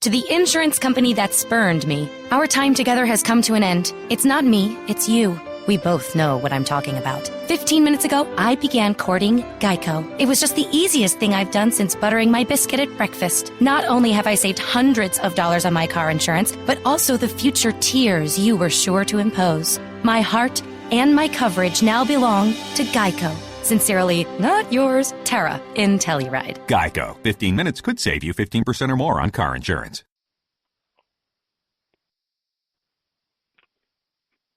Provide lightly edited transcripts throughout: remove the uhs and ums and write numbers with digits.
To the insurance company that spurned me, our time together has come to an end. It's not me, it's you. We both know what I'm talking about. 15 minutes ago, I began courting Geico. It was just the easiest thing I've done since buttering my biscuit at breakfast. Not only have I saved hundreds of dollars on my car insurance, but also the future tears you were sure to impose. My heart and my coverage now belong to Geico. Sincerely, not yours, Tara in Telluride. Geico. 15 minutes could save you 15% or more on car insurance.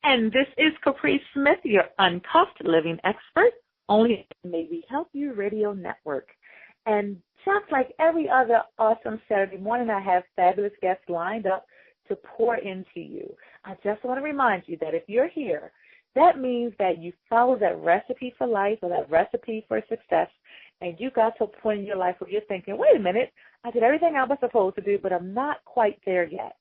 And this is Caprice Smith, your Uncuffed living expert, only on Maybe Help You Radio Network. And just like every other awesome Saturday morning, I have fabulous guests lined up to pour into you. I just want to remind you that if you're here, that means that you follow that recipe for life or that recipe for success, and you got to a point in your life where you're thinking, wait a minute, I did everything I was supposed to do, but I'm not quite there yet.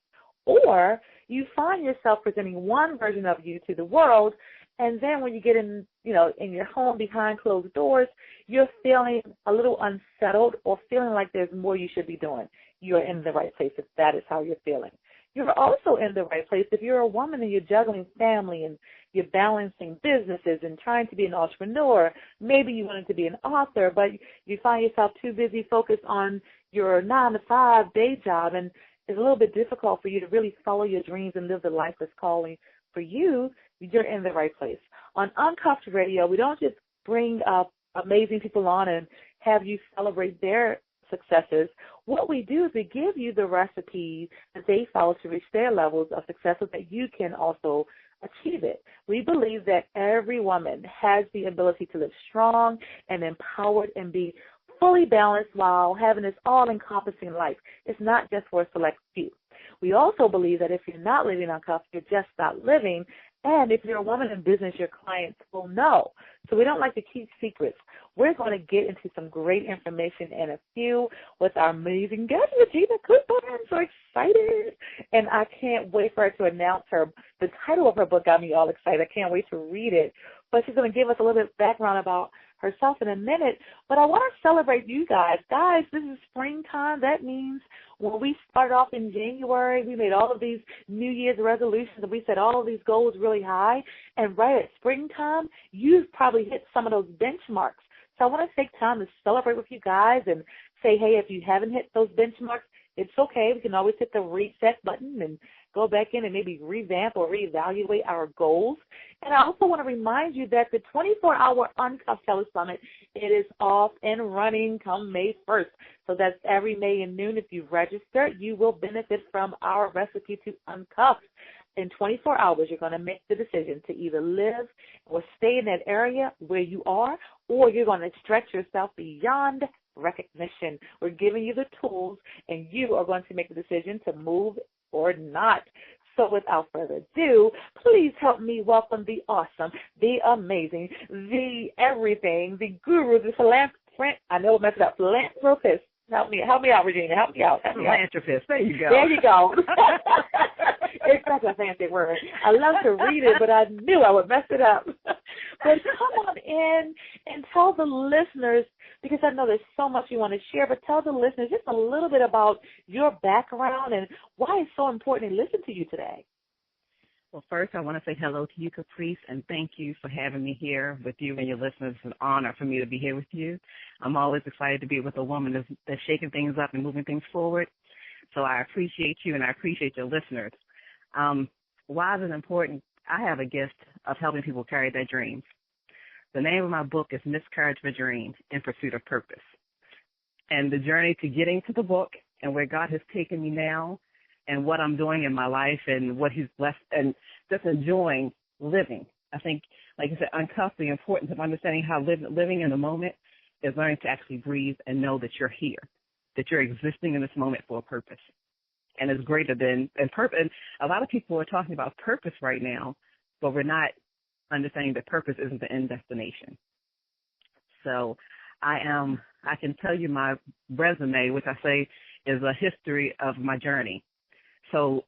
Or you find yourself presenting one version of you to the world, and then when you get in, in your home behind closed doors, you're feeling a little unsettled or feeling like there's more you should be doing. You're in the right place if that is how you're feeling. You're also in the right place if you're a woman and you're juggling family and you're balancing businesses and trying to be an entrepreneur. Maybe you wanted to be an author, but you find yourself too busy focused on your 9-to-5 day job, and it's a little bit difficult for you to really follow your dreams and live the life that's calling for you. You're in the right place. On Uncuffed Radio, we don't just bring up amazing people on and have you celebrate their successes. What we do is we give you the recipe that they follow to reach their levels of success so that you can also achieve it. We believe that every woman has the ability to live strong and empowered and be fully balanced while having this all-encompassing life. It's not just for a select few. We also believe that if you're not living uncuffed, you're just not living. And if you're a woman in business, your clients will know. So we don't like to keep secrets. We're going to get into some great information in a few with our amazing guest, Regyna. I'm so excited. And I can't wait for her to announce the title of her book got me all excited. I can't wait to read it. But she's going to give us a little bit of background about herself in a minute. But I want to celebrate you guys. Guys, this is springtime. That means when we started off in January, we made all of these New Year's resolutions and we set all of these goals really high. And right at springtime, you've probably hit some of those benchmarks. So I want to take time to celebrate with you guys and say, hey, if you haven't hit those benchmarks, it's okay. We can always hit the reset button and go back in and maybe revamp or reevaluate our goals. And I also want to remind you that the 24-hour Uncuffed Telesummit, it is off and running come May 1st. So that's every May and noon. If you register, you will benefit from our recipe to uncuff. In 24 hours, you're going to make the decision to either live or stay in that area where you are, or you're going to stretch yourself beyond recognition. We're giving you the tools, and you are going to make the decision to move or not. So without further ado, please help me welcome the awesome, the amazing, the everything, the guru, the philanthropist. I know I messed it up. Philanthropist. Help me out, Regyna. Help me out. Philanthropist. There you go. There you go. It's such a fancy word. I love to read it, but I knew I would mess it up. But come on in and tell the listeners, because I know there's so much you want to share, but tell the listeners just a little bit about your background and why it's so important to listen to you today. Well, first, I want to say hello to you, Caprice, and thank you for having me here with you and your listeners. It's an honor for me to be here with you. I'm always excited to be with a woman that's shaking things up and moving things forward. So I appreciate you, and I appreciate your listeners. Why is it important? I have a gift of helping people carry their dreams. The name of my book is Miscarriage of a Dream in Pursuit of Purpose. And the journey to getting to the book and where God has taken me now and what I'm doing in my life and what he's blessed and just enjoying living. I think, like I said, uncuff the importance of understanding how living in the moment is learning to actually breathe and know that you're here, that you're existing in this moment for a purpose. And it's greater than purpose. And a lot of people are talking about purpose right now, but we're not understanding that purpose isn't the end destination. So I can tell you my resume, which I say is a history of my journey. So,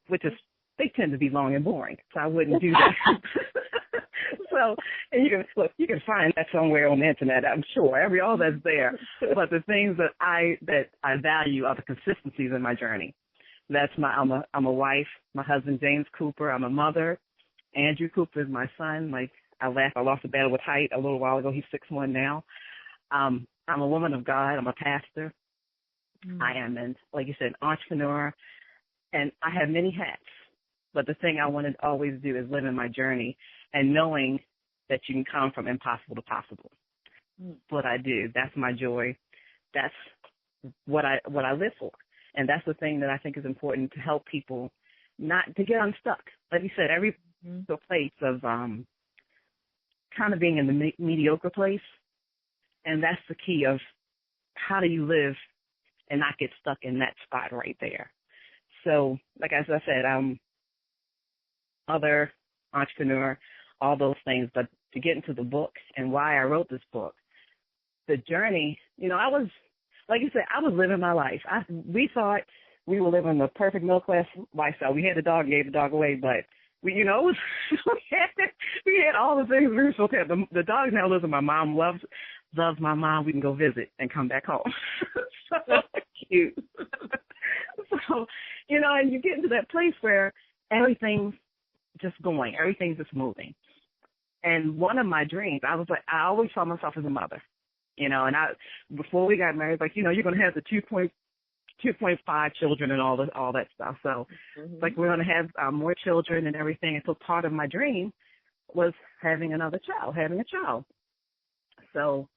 they tend to be long and boring, so I wouldn't do that. So, and you can find that somewhere on the internet, I'm sure. All that's there. But the things that I value are the consistencies in my journey. I'm a wife. My husband, James Cooper. I'm a mother. Andrew Cooper is my son. Like, I lost a battle with height a little while ago. He's 6'1" now. I'm a woman of God. I'm a pastor. I am, and like you said, entrepreneur. And I have many hats. But the thing I want to always do is live in my journey and knowing that you can come from impossible to possible. What I do, that's my joy. That's what I live for. And that's the thing that I think is important to help people not to get unstuck. Like you said, every place of kind of being in the mediocre place. And that's the key of how do you live and not get stuck in that spot right there. So, like as I said, I'm other entrepreneur, all those things. But to get into the book and why I wrote this book, the journey, I was, like you said, I was living my life. We thought we were living the perfect middle-class lifestyle. We had the dog, gave the dog away, but we had all the things we were supposed to have. The dog now lives with my mom, loves my mom. We can go visit and come back home. So cute. So, and you get into that place where everything's just going, everything's just moving. And one of my dreams, I always saw myself as a mother, and before we got married, you're going to have the 2.5 children and all that stuff. So we're going to have more children and everything. And so part of my dream was having a child. So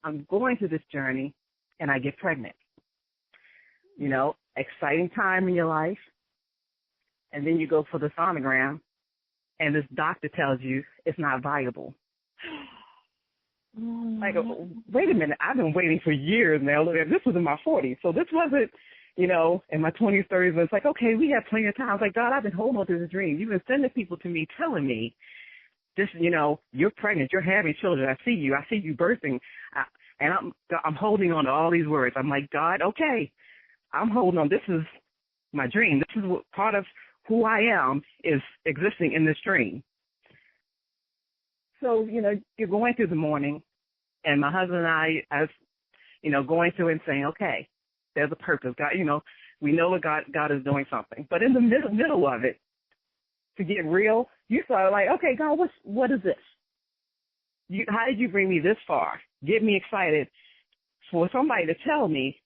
I'm going through this journey and I get pregnant. Exciting time in your life. And then you go for the sonogram and this doctor tells you it's not viable. Like, wait a minute, I've been waiting for years now. Look, this was in my 40s. So this wasn't, in my 20s, 30s. It's like, okay, we have plenty of time. I was like, God, I've been holding on to this dream. You've been sending people to me telling me this, you're pregnant, you're having children. I see you birthing. And I'm holding on to all these words. I'm like, God, okay, I'm holding on. This is my dream. This is what part of who I am is existing in this dream. So, you're going through the morning, and my husband and I, going through and saying, okay, there's a purpose. God, we know that God is doing something. But in the middle of it, to get real, you start like, okay, God, what is this? How did you bring me this far? Get me excited for somebody to tell me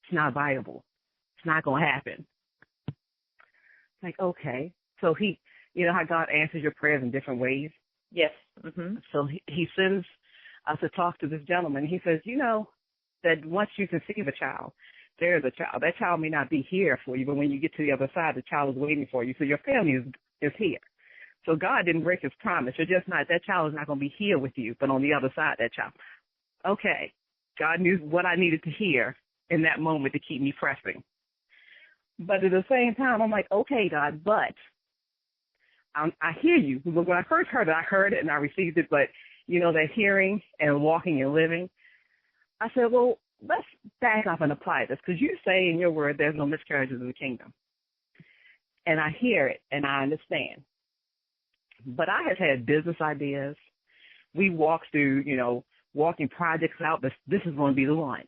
it's not viable. It's not going to happen. Like, okay. So how God answers your prayers in different ways? Yes. So he sends us to talk to this gentleman. He says, that once you conceive a child, there is a child. That child may not be here for you, but when you get to the other side, the child is waiting for you. So your family is here. So God didn't break his promise. That child is not going to be here with you, but on the other side, that child. Okay. God knew what I needed to hear in that moment to keep me pressing. But at the same time, I'm like, okay, God, but I hear you. When I first heard it, I heard it and I received it. But, that hearing and walking and living, I said, well, let's back up and apply this. Because you say in your word there's no miscarriages in the kingdom. And I hear it and I understand. But I have had business ideas. We walked through, walking projects out. This is going to be the one.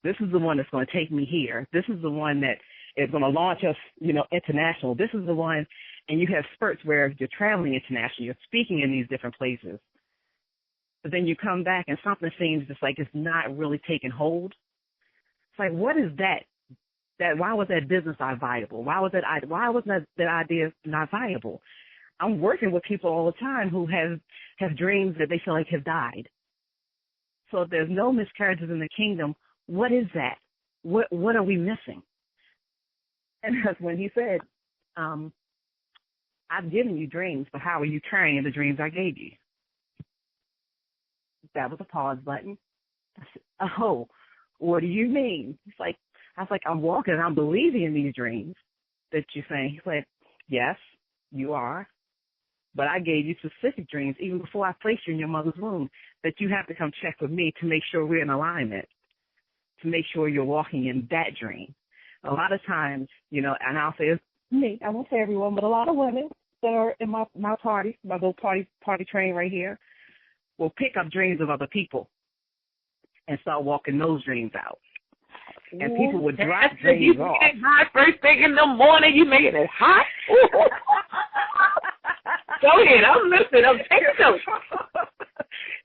This is the one that's going to take me here. This is the one that is going to launch us, international. This is the one. And you have spurts where you're traveling internationally, you're speaking in these different places. But then you come back and something seems just like it's not really taking hold. It's like, what is that? Why was that business not viable? Why was that idea not viable? I'm working with people all the time who have dreams that they feel like have died. So if there's no miscarriages in the kingdom, what is that? What are we missing? And that's when he said, I've given you dreams, but how are you turning the dreams I gave you? That was a pause button. I said, oh, what do you mean? I was like, I'm walking and I'm believing in these dreams that you're saying. He said, yes, you are. But I gave you specific dreams even before I placed you in your mother's womb that you have to come check with me to make sure we're in alignment, to make sure you're walking in that dream. A lot of times, and I'll say it's me, I won't say everyone, but a lot of women that are in my party, my little party train right here, will pick up dreams of other people and start walking those dreams out. and people would drop dreams off. You getting hot first thing in the morning. You making it hot. Go ahead. I'm listening. I'm taking notes.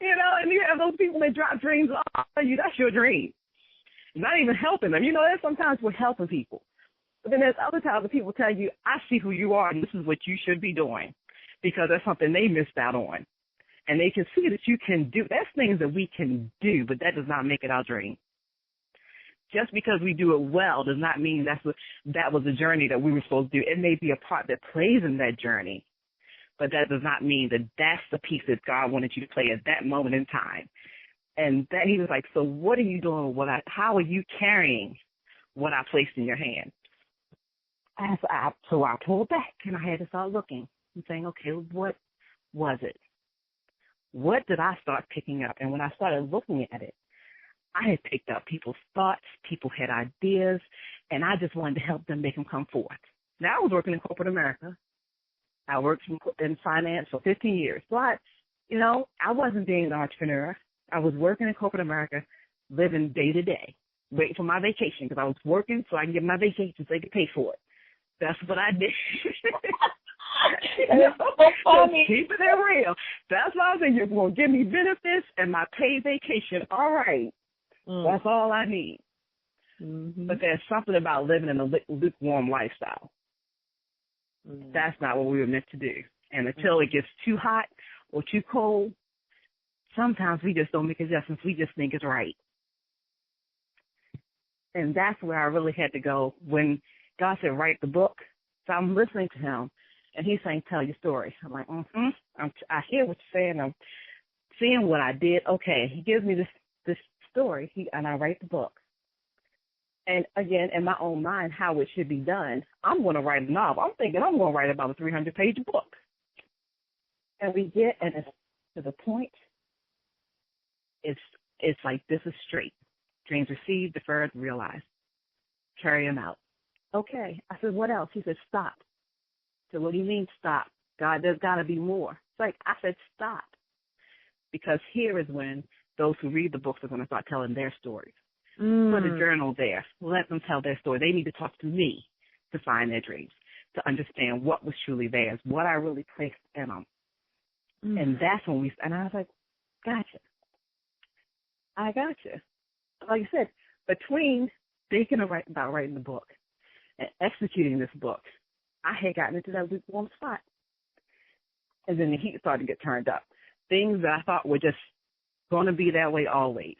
And you have those people that drop dreams off you. That's your dream. Not even helping them. That sometimes we're helping people. But then there's other times that people tell you, I see who you are, and this is what you should be doing, because that's something they missed out on. And they can see that you can do. That's things that we can do, but that does not make it our dream. Just because we do it well does not mean that was the journey that we were supposed to do. It may be a part that plays in that journey, but that does not mean that that's the piece that God wanted you to play at that moment in time. And then he was like, so what are you doing with how are you carrying what I placed in your hand? So I pulled back, and I had to start looking and saying, okay, what was it? What did I start picking up? And when I started looking at it, I had picked up people's thoughts, people had ideas, and I just wanted to help them make them come forth. Now I was working in corporate America. I worked in finance for 15 years. So I wasn't being an entrepreneur. I was working in corporate America, living day to day, waiting for my vacation because I was working so I can get my vacation so they could pay for it. That's what I did. Keeping it real. That's why I said you're going to give me benefits and my paid vacation. All right. That's all I need. Mm-hmm. But there's something about living in a lukewarm lifestyle. Mm-hmm. That's not what we were meant to do. And until it gets too hot or too cold, sometimes we just don't make adjustments. We just think it's right. And that's where I really had to go when God said, write the book. So I'm listening to him, and he's saying, tell your story. I'm like, I hear what you're saying. I'm seeing what I did. Okay, he gives me this story, and I write the book. And, again, in my own mind, how it should be done, I'm going to write a novel. I'm thinking I'm going to write about a 300-page book. And we get to the point, it's like this is straight. Dreams received, deferred, realized. Carry them out. Okay. I said, what else? He said, stop. I said, what do you mean stop? God, there's got to be more. It's like, I said, stop. Because here is when those who read the books are going to start telling their stories. Put a journal there. Let them tell their story. They need to talk to me to find their dreams, to understand what was truly theirs, what I really placed in them. And that's when and I was like, gotcha. I gotcha. Like you said, between thinking about writing the book and executing this book, I had gotten into that lukewarm spot. And then the heat started to get turned up. Things that I thought were just going to be that way always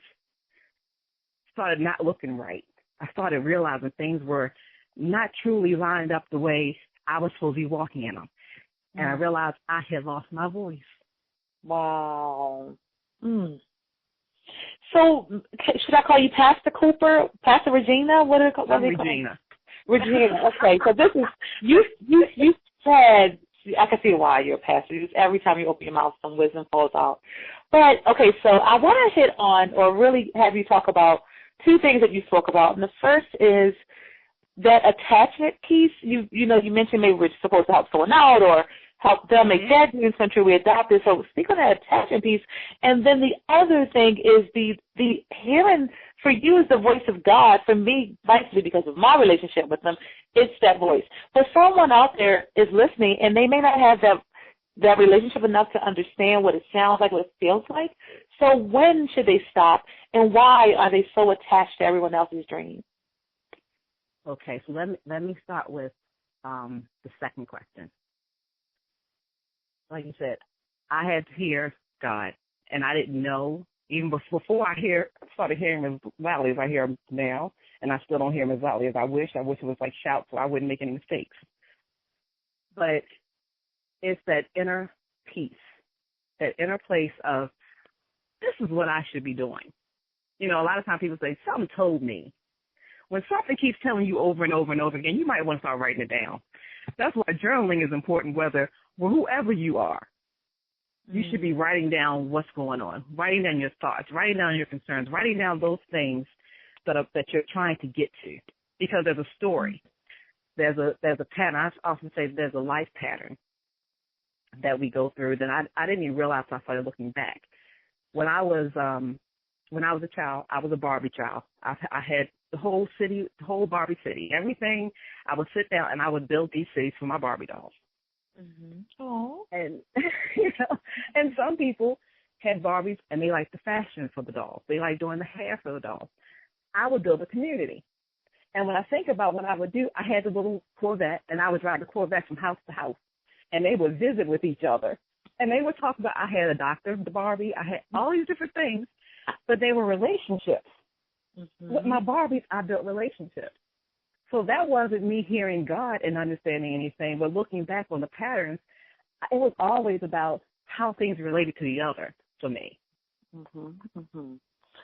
started not looking right. I started realizing things were not truly lined up the way I was supposed to be walking in them. And I realized I had lost my voice. Wow. So, should I call you Pastor Cooper? Pastor Regyna? What are they called? Regyna. Regyna. Okay. So this is you said, I can see why you're a pastor. Every time you open your mouth, some wisdom falls out. But okay, so I want to hit on, or really have you talk about, two things that you spoke about. And the first is that attachment piece. You mentioned maybe we're supposed to help someone out or help them make their dreams come true. We adopted. So speak on that attachment piece. And then the other thing is the hearing. For you is the voice of God. For me, likely because of my relationship with them, it's that voice. But someone out there is listening, and they may not have that relationship enough to understand what it sounds like, what it feels like. So when should they stop, and why are they so attached to everyone else's dreams? Okay, so let me start with the second question. Like you said, I had to hear God, and I didn't know. Even before I started hearing him as loudly as I hear him now, and I still don't hear him as loudly as I wish. I wish it was like shout so I wouldn't make any mistakes. But it's that inner peace, that inner place of, this is what I should be doing. A lot of times people say, something told me. When something keeps telling you over and over and over again, you might want to start writing it down. That's why journaling is important, whoever you are. You should be writing down what's going on, writing down your thoughts, writing down your concerns, writing down those things that you're trying to get to, because there's a story. There's a pattern. I often say there's a life pattern that we go through that I didn't even realize until I started looking back. When I was a child, I was a Barbie child. I had the whole city, the whole Barbie city, everything. I would sit down and I would build these cities for my Barbie dolls. Mm-hmm. Oh. And, you know, and some people had Barbies and they liked the fashion for the dolls. They liked doing the hair for the dolls. I would build a community. And when I think about what I would do, I had the little Corvette, and I would drive the Corvette from house to house, and they would visit with each other. And they would talk about, I had a doctor, the Barbie, I had all these different things, but they were relationships. Mm-hmm. With my Barbies, I built relationships. So that wasn't me hearing God and understanding anything, but looking back on the patterns, it was always about how things related to the other for me. Mm-hmm. Mm-hmm.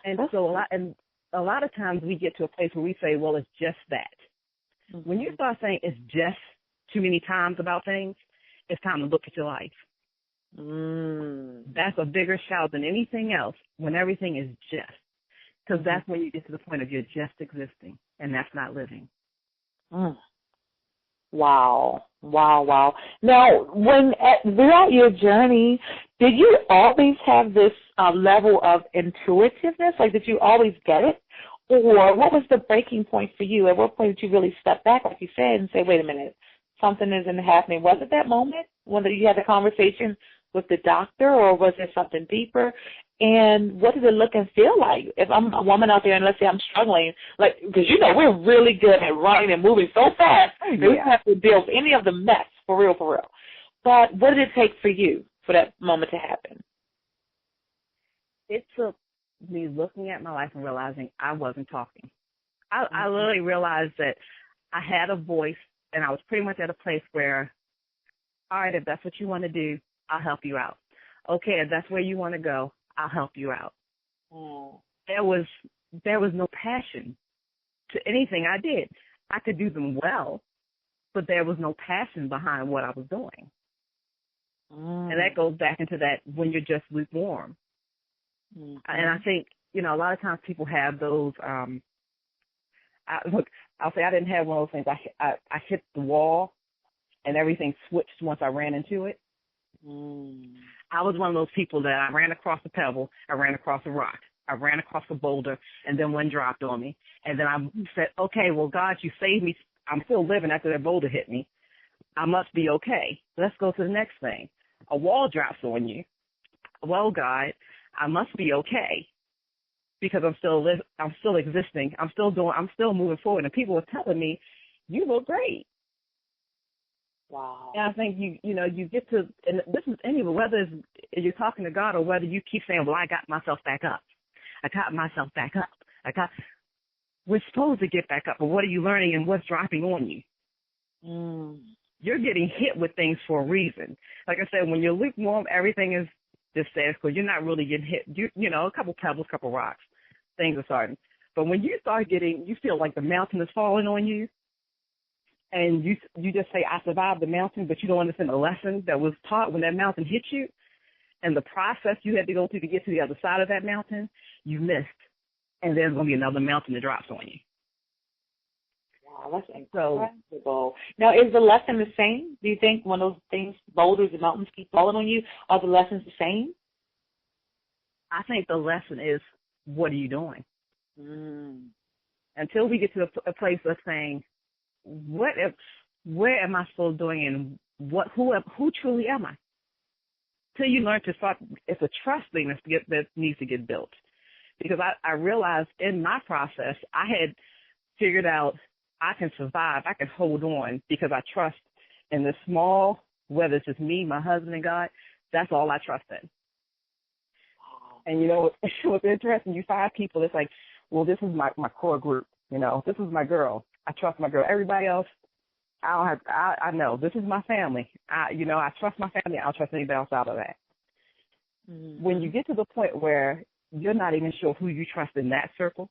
And so a lot of times we get to a place where we say, well, it's just that. Mm-hmm. When you start saying it's just too many times about things, it's time to look at your life. That's a bigger shout than anything else when everything is just. Because that's when you get to the point of you're just existing, and that's not living. Wow. Now, throughout your journey, did you always have this level of intuitiveness? Like, did you always get it? Or what was the breaking point for you? At what point did you really step back, like you said, and say, wait a minute, something isn't happening? Was it that moment when you had the conversation with the doctor, or was there something deeper? And what did it look and feel like? If I'm a woman out there and let's say I'm struggling, like, because, you know, we're really good at running and moving so fast that we don't have to deal with any of the mess, for real. But what did it take for you for that moment to happen? It took me looking at my life and realizing I wasn't talking. I literally realized that I had a voice, and I was pretty much at a place where, all right, if that's what you want to do, I'll help you out. Okay, if that's where you want to go, I'll help you out. There was no passion to anything I did. I could do them well, but there was no passion behind what I was doing. And that goes back into that when you're just lukewarm. And I think, you know, a lot of times people have those, I'll say I didn't have one of those things. I hit the wall and everything switched once I ran into it. I was one of those people that I ran across a pebble, I ran across a rock, I ran across a boulder, and then one dropped on me. And then I said, okay, well, God, you saved me. I'm still living after that boulder hit me. I must be okay. Let's go to the next thing. A wall drops on you. Well, God, I must be okay because I'm still existing. I'm still moving forward. And people were telling me, you look great. Wow. And I think you get to, and this is anyway, whether you're talking to God or whether you keep saying, well, I got myself back up. We're supposed to get back up, but what are you learning and what's dropping on you? You're getting hit with things for a reason. Like I said, when you're lukewarm, everything is just status quo. You're not really getting hit. You know, a couple pebbles, a couple rocks, things are starting. But when you start you feel like the mountain is falling on you, and you just say, I survived the mountain, but you don't understand the lesson that was taught when that mountain hit you and the process you had to go through to get to the other side of that mountain, you missed. And there's going to be another mountain that drops on you. Wow, that's incredible. Now, is the lesson the same? Do you think when those things, boulders and mountains keep falling on you, are the lessons the same? I think the lesson is, what are you doing? Until we get to a place of saying, where am I still doing, and who truly am I? Till you learn to start, it's a trust thing that needs to get built. Because I realized in my process, I had figured out I can survive, I can hold on because I trust in the small, whether it's just me, my husband, and God, that's all I trust in. And, you know, what's interesting, you find people that's like, well, this is my core group, you know, this is my girl. I trust my girl. Everybody else, I know. This is my family. I trust my family. I don't trust anybody else out of that. When you get to the point where you're not even sure who you trust in that circle,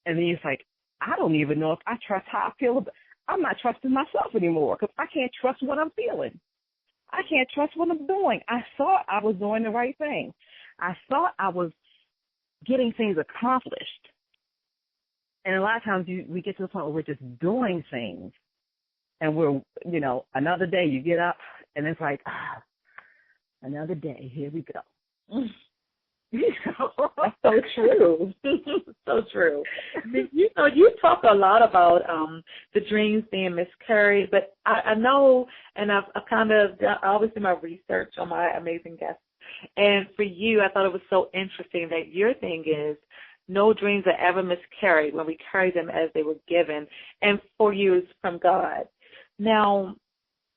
and then it's like, I don't even know if I trust how I feel. I'm not trusting myself anymore because I can't trust what I'm feeling. I can't trust what I'm doing. I thought I was doing the right thing. I thought I was getting things accomplished. And a lot of times we get to the point where we're just doing things, and we're, you know, another day you get up, and it's like, another day, here we go. That's so true. So true. You know, you talk a lot about the dreams being miscarried, but I know, and I've kind of I always do my research on my amazing guests. And for you, I thought it was so interesting that your thing is no dreams are ever miscarried when we carry them as they were given, and for you it's from God. Now,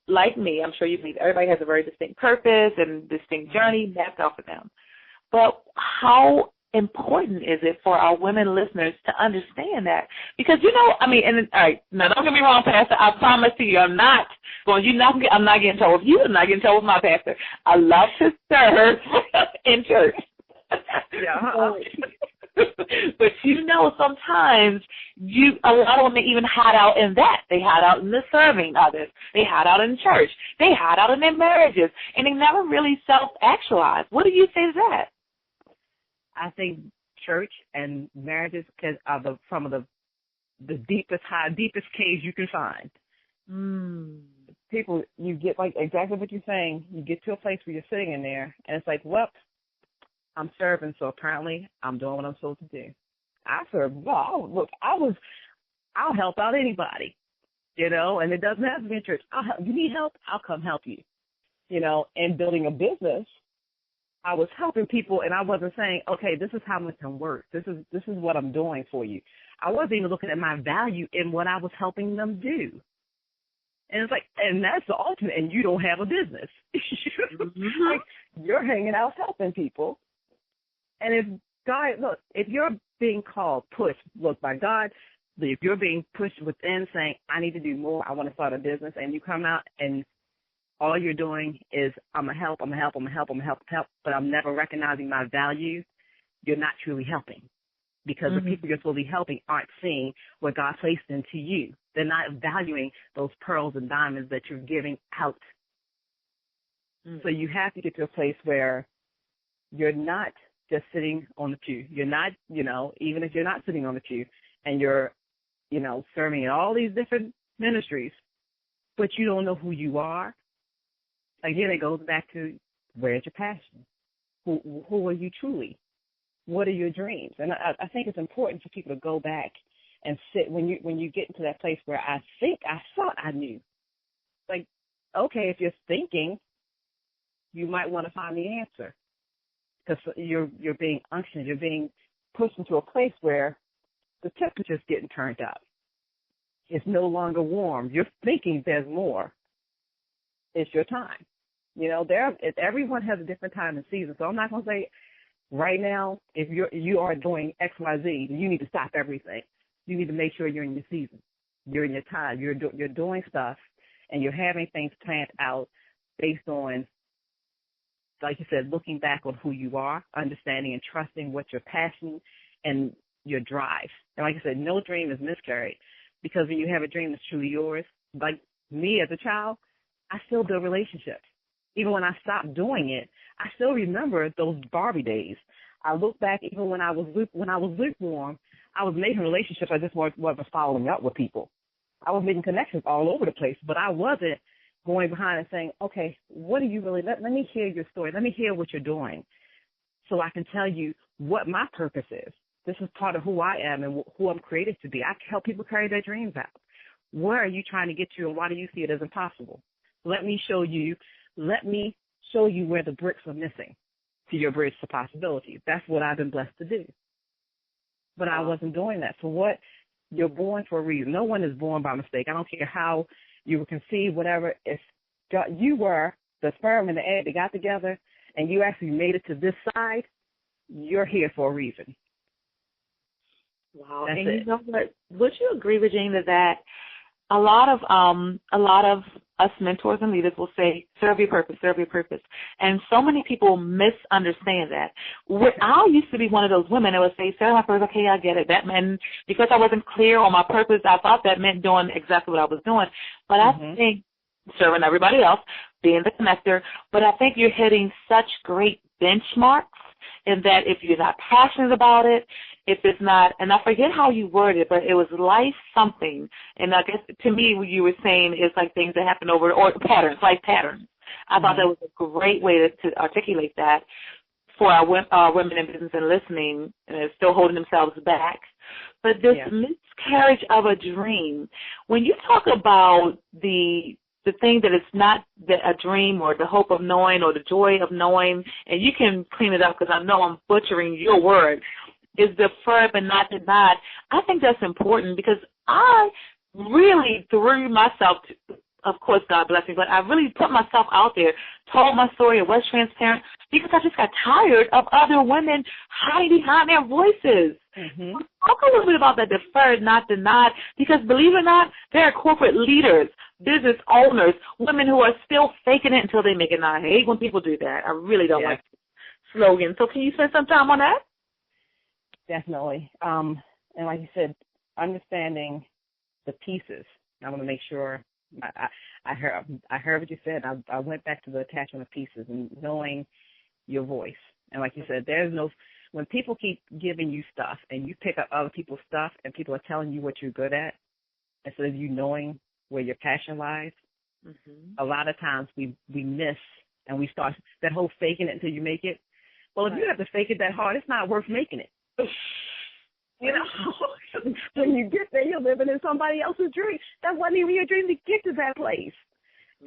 like me, I'm sure you believe everybody has a very distinct purpose and distinct journey mapped out for them. But how important is it for our women listeners to understand that? Because, you know, I mean, and all right, now don't get me wrong, Pastor, I promise to you, I'm not getting in trouble with you, I'm not getting in trouble with my pastor. I love to serve in church. Yeah. But you know, sometimes a lot of women even hide out in that. They hide out in the serving others. They hide out in church. They hide out in their marriages, and they never really self-actualize. What do you say to that? I think church and marriages are some of the deepest caves you can find. People, you get like exactly what you're saying. You get to a place where you're sitting in there, and it's like, well, I'm serving, so apparently I'm doing what I'm supposed to do. I serve. Well, look, I'll help out anybody, you know, and it doesn't have to be in church. You need help? I'll come help you, you know. And building a business, I was helping people, and I wasn't saying, okay, this is how much I'm worth. This is what I'm doing for you. I wasn't even looking at my value in what I was helping them do. And it's like, and that's the ultimate, and you don't have a business. Like, you're hanging out helping people. And if you're being called, pushed, look, by God, if you're being pushed within saying, I need to do more, I want to start a business, and you come out and all you're doing is, I'm going to help, but I'm never recognizing my value, you're not truly helping. Because the people you're supposed to be helping aren't seeing what God placed into you. They're not valuing those pearls and diamonds that you're giving out. So you have to get to a place where you're not just sitting on the pew. You're not, you know, even if you're not sitting on the pew and you're, you know, serving in all these different ministries, but you don't know who you are. Again, it goes back to, where's your passion? Who are you truly? What are your dreams? And I think it's important for people to go back and sit when you get into that place where I thought I knew. Like, okay, if you're thinking, you might want to find the answer. Because you're being unctioned, you're being pushed into a place where the temperature's getting turned up. It's no longer warm. You're thinking there's more. It's your time. You know, everyone has a different time and season. So I'm not going to say right now, if you are doing X, Y, Z, you need to stop everything. You need to make sure you're in your season. You're in your time. You're doing stuff, and you're having things planned out based on, like you said, looking back on who you are, understanding and trusting what your passion and your drive. And like I said, no dream is miscarried, because when you have a dream that's truly yours, like me as a child, I still build relationships. Even when I stopped doing it, I still remember those Barbie days. I look back, even when I was lukewarm, I was making relationships. I just wasn't following up with people. I was making connections all over the place, but I wasn't going behind and saying, okay, what do you really, let me hear your story. Let me hear what you're doing so I can tell you what my purpose is. This is part of who I am and who I'm created to be. I help people carry their dreams out. Where are you trying to get to, and why do you see it as impossible? Let me show you where the bricks are missing to your bridge to possibilities. That's what I've been blessed to do. But I wasn't doing that. So what? You're born for a reason. No one is born by mistake. I don't care how you were conceived, whatever. If you were the sperm and the egg that got together and you actually made it to this side, you're here for a reason. Wow. That's and it. You know what? Would you agree, Regyna, that a lot of us mentors and leaders will say, serve your purpose, serve your purpose. And so many people misunderstand that. I used to be one of those women that would say, serve my purpose, okay, I get it. That meant, because I wasn't clear on my purpose, I thought that meant doing exactly what I was doing. But I think serving everybody else, being the connector, but I think you're hitting such great benchmarks in that if you're not passionate about it, if it's not, and I forget how you worded it, but it was life something. And I guess to me what you were saying is like things that happen over, or patterns, life patterns. I thought that was a great way to articulate that. for our women in business and listening, and they're still holding themselves back. But this miscarriage of a dream, when you talk about the thing that it's not a dream or the hope of knowing or the joy of knowing, and you can clean it up because I know I'm butchering your word, is deferred but not denied. I think that's important because I really threw myself of course, God bless me, but I really put myself out there, told my story, and was transparent because I just got tired of other women hiding behind their voices. Mm-hmm. Talk a little bit about that deferred, not denied, because believe it or not, there are corporate leaders, business owners, women who are still faking it until they make it. I hate when people do that. I really don't like the slogan. So can you spend some time on that? Definitely. And like you said, understanding the pieces. I want to make sure I heard what you said. I went back to the attachment of pieces and knowing your voice. And like you said, when people keep giving you stuff and you pick up other people's stuff and people are telling you what you're good at, instead of you knowing where your passion lies, a lot of times we miss and we start that whole faking it until you make it. Well, if you have to fake it that hard, it's not worth making it. You know, when you get there, you're living in somebody else's dream. That wasn't even your dream to get to that place.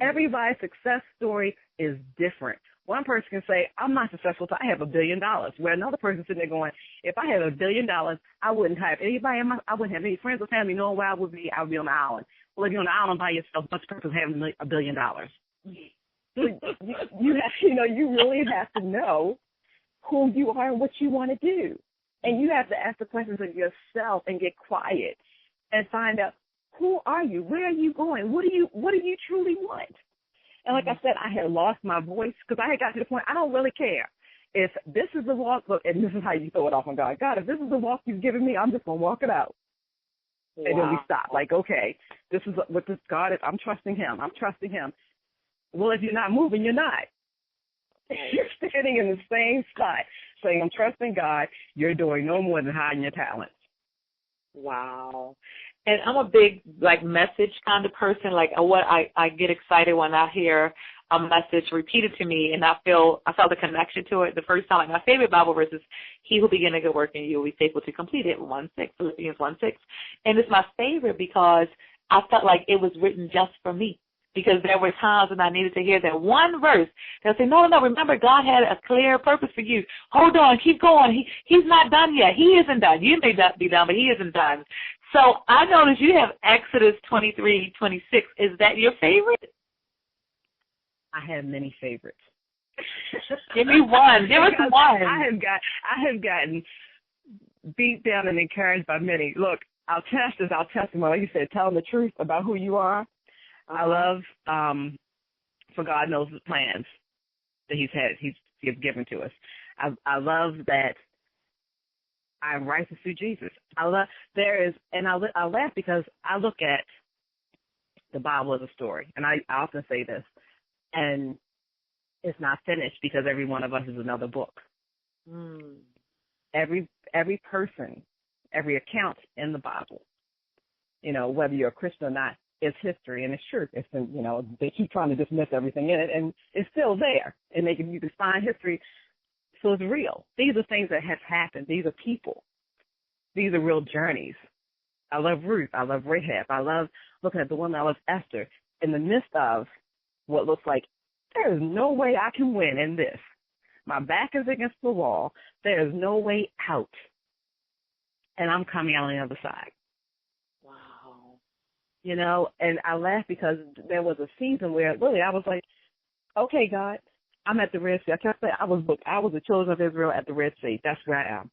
Everybody's success story is different. One person can say, I'm not successful until I have $1 billion, where another person sitting there going, if I had $1 billion, I wouldn't have anybody I wouldn't have any friends or family knowing where I would be. I would be on the island. Well, if you're on the island by yourself, what's the purpose of having $1 billion? You really have to know who you are and what you want to do. And you have to ask the questions of yourself and get quiet and find out, who are you? Where are you going? What do you truly want? And like I said, I had lost my voice because I had got to the point, I don't really care. If this is the walk, look, and this is how you throw it off on God. God, if this is the walk you've given me, I'm just going to walk it out. Wow. And then we stop. Like, okay, this is what this God is. I'm trusting him. Well, if you're not moving, you're not. You're standing in the same spot saying, I'm trusting God. You're doing no more than hiding your talents. Wow. And I'm a big, message kind of person. I get excited when I hear a message repeated to me, and I felt a connection to it the first time. My favorite Bible verse is, he who began a good work in you will be faithful to complete it, Philippians 1:6. And it's my favorite because I felt like it was written just for me. Because there were times when I needed to hear that one verse. They'll say, no, remember, God had a clear purpose for you. Hold on, keep going. He's not done yet. He isn't done. You may not be done, but he isn't done. So I noticed you have Exodus 23:26. Is that your favorite? I have many favorites. Give me one. Give us one. I have gotten beat down and encouraged by many. Look, our test is our testimony. Like you said, telling the truth about who you are. I love, for God knows the plans that he's given to us. I love that I'm righteous through Jesus. I laugh because I look at the Bible as a story, and I often say this, and it's not finished because every one of us is another book. Every person, every account in the Bible, whether you're a Christian or not, it's history, and it's true. It's been, they keep trying to dismiss everything in it, and it's still there. And you can find history, so it's real. These are things that have happened. These are people. These are real journeys. I love Ruth. I love Rahab. I love looking at the woman. I love Esther. In the midst of what looks like, there is no way I can win in this. My back is against the wall. There is no way out. And I'm coming out on the other side. And I laugh because there was a season where really I was like, okay, God, I'm at the Red Sea. I kept saying I was the children of Israel at the Red Sea. That's where I am.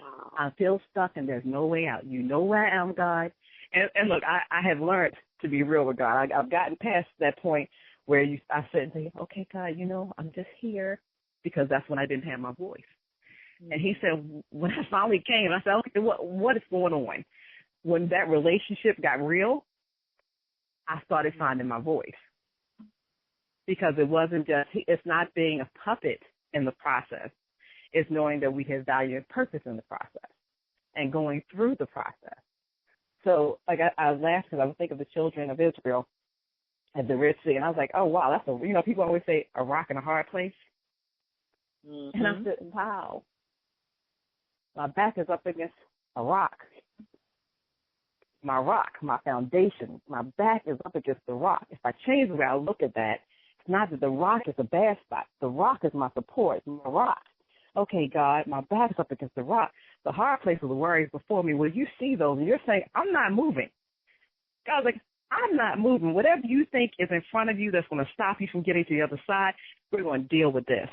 Wow. I feel stuck and there's no way out. You know where I am, God. And look, I have learned to be real with God. I've gotten past that point where I said, okay, God, I'm just here, because that's when I didn't have my voice. Mm-hmm. And he said, when I finally came, I said, okay, what is going on? When that relationship got real, I started finding my voice, because it's not being a puppet in the process. It's knowing that we have value and purpose in the process and going through the process. So I laughed because I was thinking of the children of Israel at the Red Sea, and I was like, oh, wow, people always say a rock in a hard place. And I said, wow, my back is up against a rock. My rock, my foundation, my back is up against the rock. If I change the way I look at that, it's not that the rock is a bad spot. The rock is my support, my rock. Okay, God, my back is up against the rock. The hard places, the worries before me, well, you see those, and you're saying, I'm not moving. God's like, I'm not moving. Whatever you think is in front of you that's going to stop you from getting to the other side, we're going to deal with this.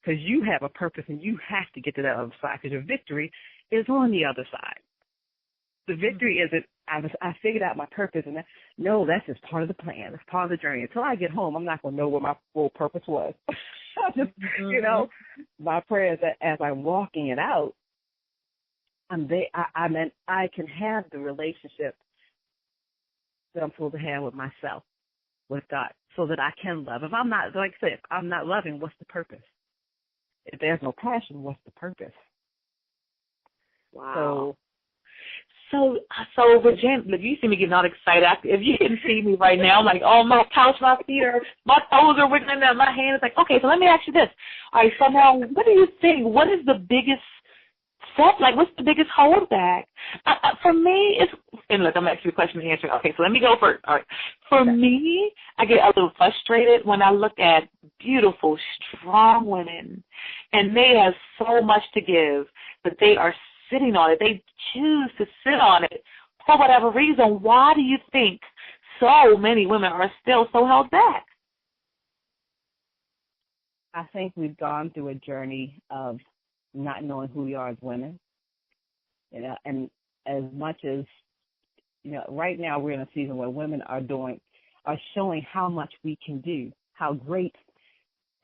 Because you have a purpose, and you have to get to that other side, because your victory is on the other side. The victory isn't, I figured out my purpose, and no, that's just part of the plan. It's part of the journey. Until I get home, I'm not going to know what my full purpose was. Just, my prayer is that as I'm walking it out, I'm there. I can have the relationship that I'm supposed to have with myself, with God, so that I can love. If I'm not, like I said, if I'm not loving, what's the purpose? If there's no passion, what's the purpose? Wow. So Regyna, look, you see me getting all excited. If you can see me right now, I'm like, oh, my couch, my feet are, my toes are wiggling out, my hand is like, okay, so let me ask you this. All right, so now, what do you think? What is the biggest what's the biggest holdback? For me, and look, I'm going to ask you a question and answer. Okay, so let me go first. All right. For me, I get a little frustrated when I look at beautiful, strong women, and they have so much to give, but they are sitting on it. They choose to sit on it for whatever reason. Why do you think so many women are still so held back? I think we've gone through a journey of not knowing who we are as women. And as much as, right now we're in a season where women are showing how much we can do, how great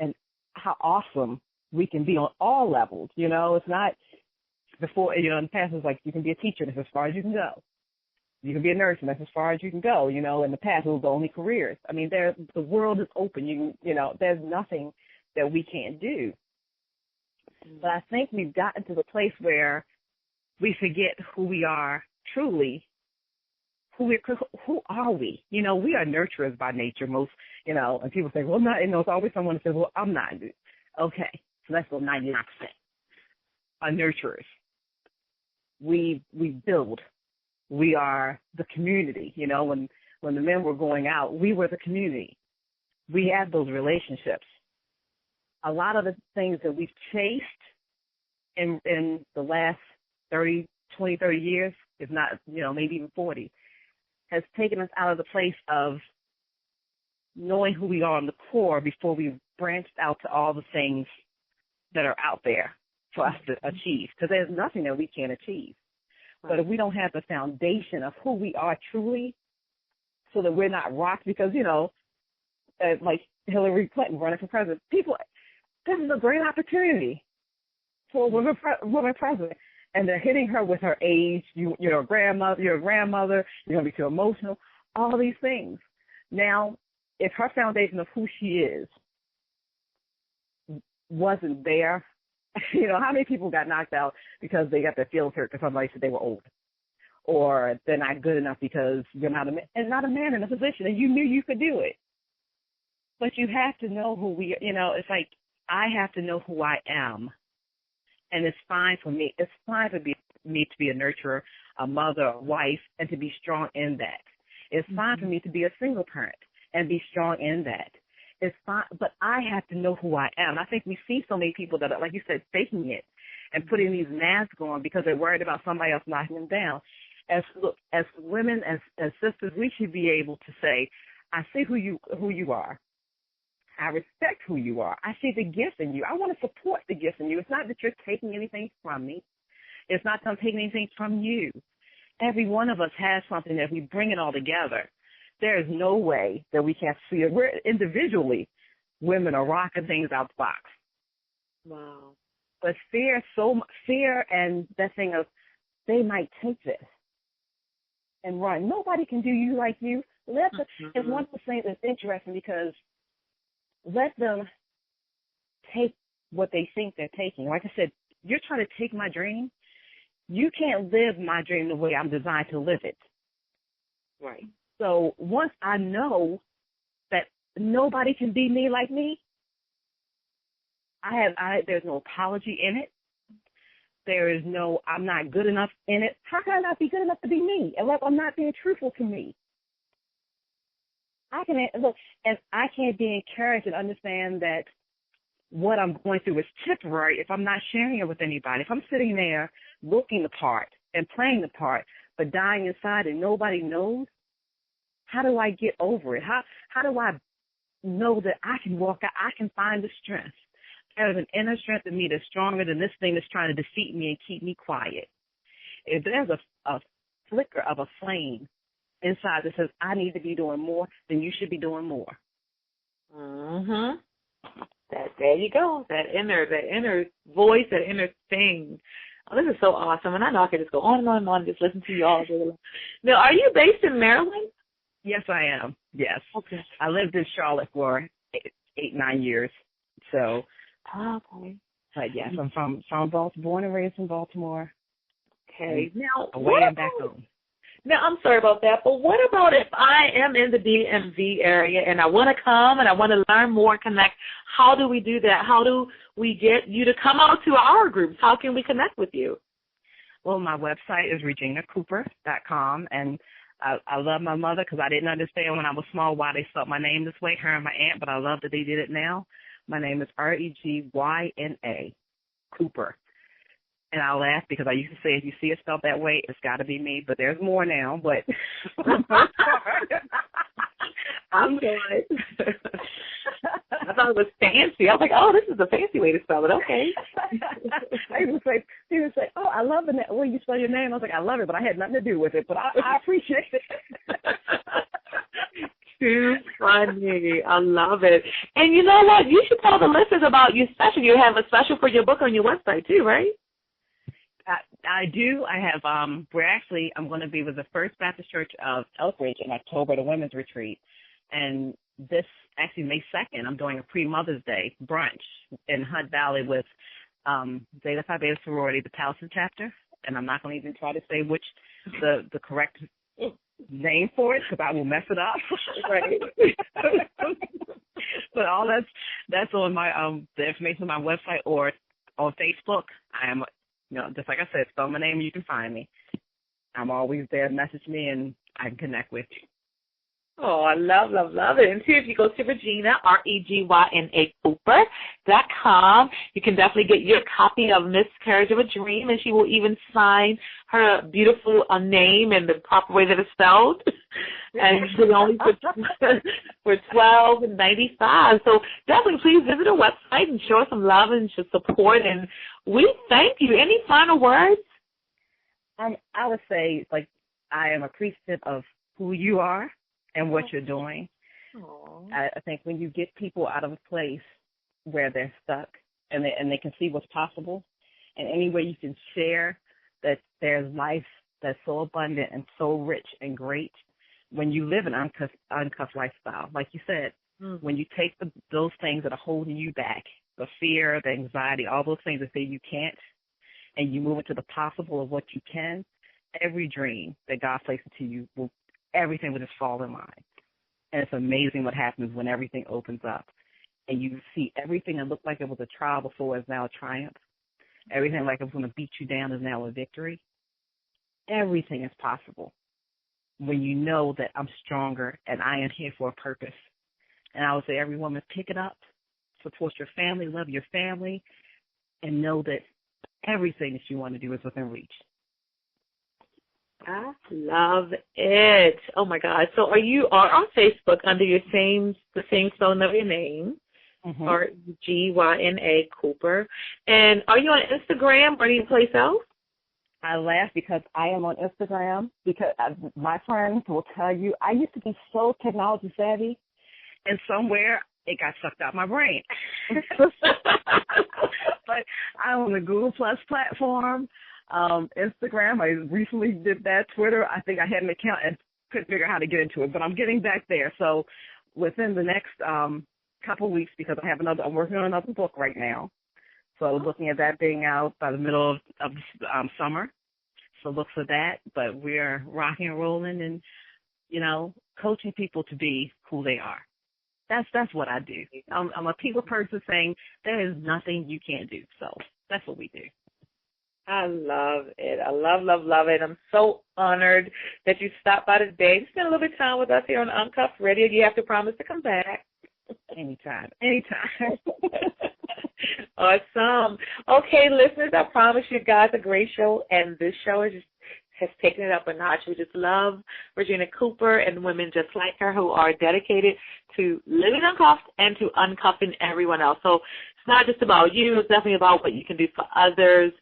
and how awesome we can be on all levels. It's not before, in the past, it's like you can be a teacher, that's as far as you can go. You can be a nurse, and that's as far as you can go. In the past, it was the only careers. I mean, the world is open. There's nothing that we can't do. But I think we've gotten to the place where we forget who we are truly. Who are we? We are nurturers by nature. Most, and people say, well, not. It's always someone that says, well, I'm not. Okay, so let's go 99%. Are nurturers. We build. We are the community. When the men were going out, we were the community. We had those relationships. A lot of the things that we've chased in the last 30 years, if not, maybe even 40, has taken us out of the place of knowing who we are on the core before we branched out to all the things that are out there for us to achieve. Because there's nothing that we can't achieve. Right. But if we don't have the foundation of who we are truly, so that we're not rocked, because, like Hillary Clinton running for president, this is a great opportunity for a woman president. And they're hitting her with her age, you're a grandmother, you're going to be too emotional, all these things. Now, if her foundation of who she is wasn't there, how many people got knocked out because they got their feelings hurt because somebody said they were old? Or they're not good enough because you're not a man in a position and you knew you could do it. But you have to know who it's like, I have to know who I am, and it's fine for me. It's fine for me to be a nurturer, a mother, a wife, and to be strong in that. It's fine for me to be a single parent and be strong in that. It's fine, but I have to know who I am. I think we see so many people that are, like you said, faking it and putting these masks on because they're worried about somebody else knocking them down. As women, as sisters, we should be able to say, I see who you are. I respect who you are. I see the gift in you. I want to support the gift in you. It's not that you're taking anything from me. It's not that I'm taking anything from you. Every one of us has something that we bring it all together. There is no way that we can't see it. We're individually, women are rocking things out the box. Wow. But fear and that thing of they might take this and run. Nobody can do you like you. It's one of the things that's interesting because let them take what they think they're taking. Like I said, you're trying to take my dream. You can't live my dream the way I'm designed to live it. Right. So once I know that nobody can be me like me, There's no apology in it. There is no, I'm not good enough in it. How can I not be good enough to be me? Unless I'm not being truthful to me. I can't be encouraged and understand that what I'm going through is temporary if I'm not sharing it with anybody. If I'm sitting there looking the part and playing the part, but dying inside and nobody knows, how do I get over it? How do I know that I can walk out, I can find the strength? There's an inner strength in me that's stronger than this thing that's trying to defeat me and keep me quiet. If there's a flicker of a flame inside that says, I need to be doing more, then you should be doing more. Mm-hmm. There you go. That inner voice, that inner thing. Oh, this is so awesome. And I know I could just go on and on and on and just listen to you all day long. Now, are you based in Maryland? Yes, I am. Yes. Okay. I lived in Charlotte for 8-9 years. So, okay. But yes, I'm from Baltimore, born and raised in Baltimore. Okay. Now, away and back home. Now, I'm sorry about that, but what about if I am in the DMV area and I want to come and I want to learn more, connect? How do we do that? How do we get you to come out to our groups? How can we connect with you? Well, my website is RegynaCooper.com, and I love my mother because I didn't understand when I was small why they spelled my name this way, her and my aunt, but I love that they did it now. My name is Regyna Cooper. And I laugh because I used to say, if you see it spelled that way, it's got to be me. But there's more now. But I'm good. I thought it was fancy. I was like, oh, this is a fancy way to spell it. Okay. He would say, oh, I love the way you spell your name. I was like, I love it, but I had nothing to do with it. But I appreciate it. Too funny. I love it. And you know what? You should tell the listeners about your special. You have a special for your book on your website too, right? I do. I have, I'm going to be with the First Baptist Church of Elkridge in October, the women's retreat. And this, actually May 2nd, I'm doing a pre-Mother's Day brunch in Hunt Valley with Zeta Phi Beta Sorority, the Towson chapter. And I'm not going to even try to say which the correct name for it because I will mess it up. Right. But all that's on my, the information on my website or on Facebook. I am, just like I said, spell my name, you can find me. I'm always there. Message me, and I can connect with you. Oh, I love it. And too, if you go to Regyna, Regyna Cooper.com, you can definitely get your copy of Miscarriage of a Dream, and she will even sign her beautiful name in the proper way that it's spelled. And she's only for $12.95. So definitely please visit her website and show her some love and show support. And we thank you. Any final words? I would say, I am appreciative of who you are and what you're doing. I think when you get people out of a place where they're stuck and they can see what's possible, and any way you can share that there's life that's so abundant and so rich and great when you live an uncuffed lifestyle. Like you said, when you take those things that are holding you back, the fear, the anxiety, all those things that say you can't, and you move into the possible of what you can, every dream that God places to you everything will just fall in line. And it's amazing what happens when everything opens up and you see everything that looked like it was a trial before is now a triumph. Everything like it was going to beat you down is now a victory. Everything is possible when you know that I'm stronger and I am here for a purpose. And I would say every woman, pick it up, support your family, love your family, and know that everything that you want to do is within reach. I love it. Oh my God. So you are on Facebook under the same spelling of your name, Regyna Cooper. And are you on Instagram or any place else? I laugh because I am on Instagram because my friends will tell you I used to be so technology savvy, and somewhere it got sucked out my brain. But I'm on the Google Plus platform. Instagram, I recently did that. Twitter, I think I had an account and couldn't figure out how to get into it, but I'm getting back there. So within the next couple of weeks, because I'm working on another book right now. So looking at that being out by the middle of summer. So look for that. But we're rocking and rolling and, coaching people to be who they are. That's what I do. I'm a people person saying there is nothing you can't do. So that's what we do. I love it. I love it. I'm so honored that you stopped by today. Spend a little bit of time with us here on Uncuffed Radio. You have to promise to come back. Anytime. Awesome. Okay, listeners, I promise you guys a great show, and this show has taken it up a notch. We just love Regyna Cooper and women just like her who are dedicated to living uncuffed and to uncuffing everyone else. So it's not just about you. It's definitely about what you can do for others.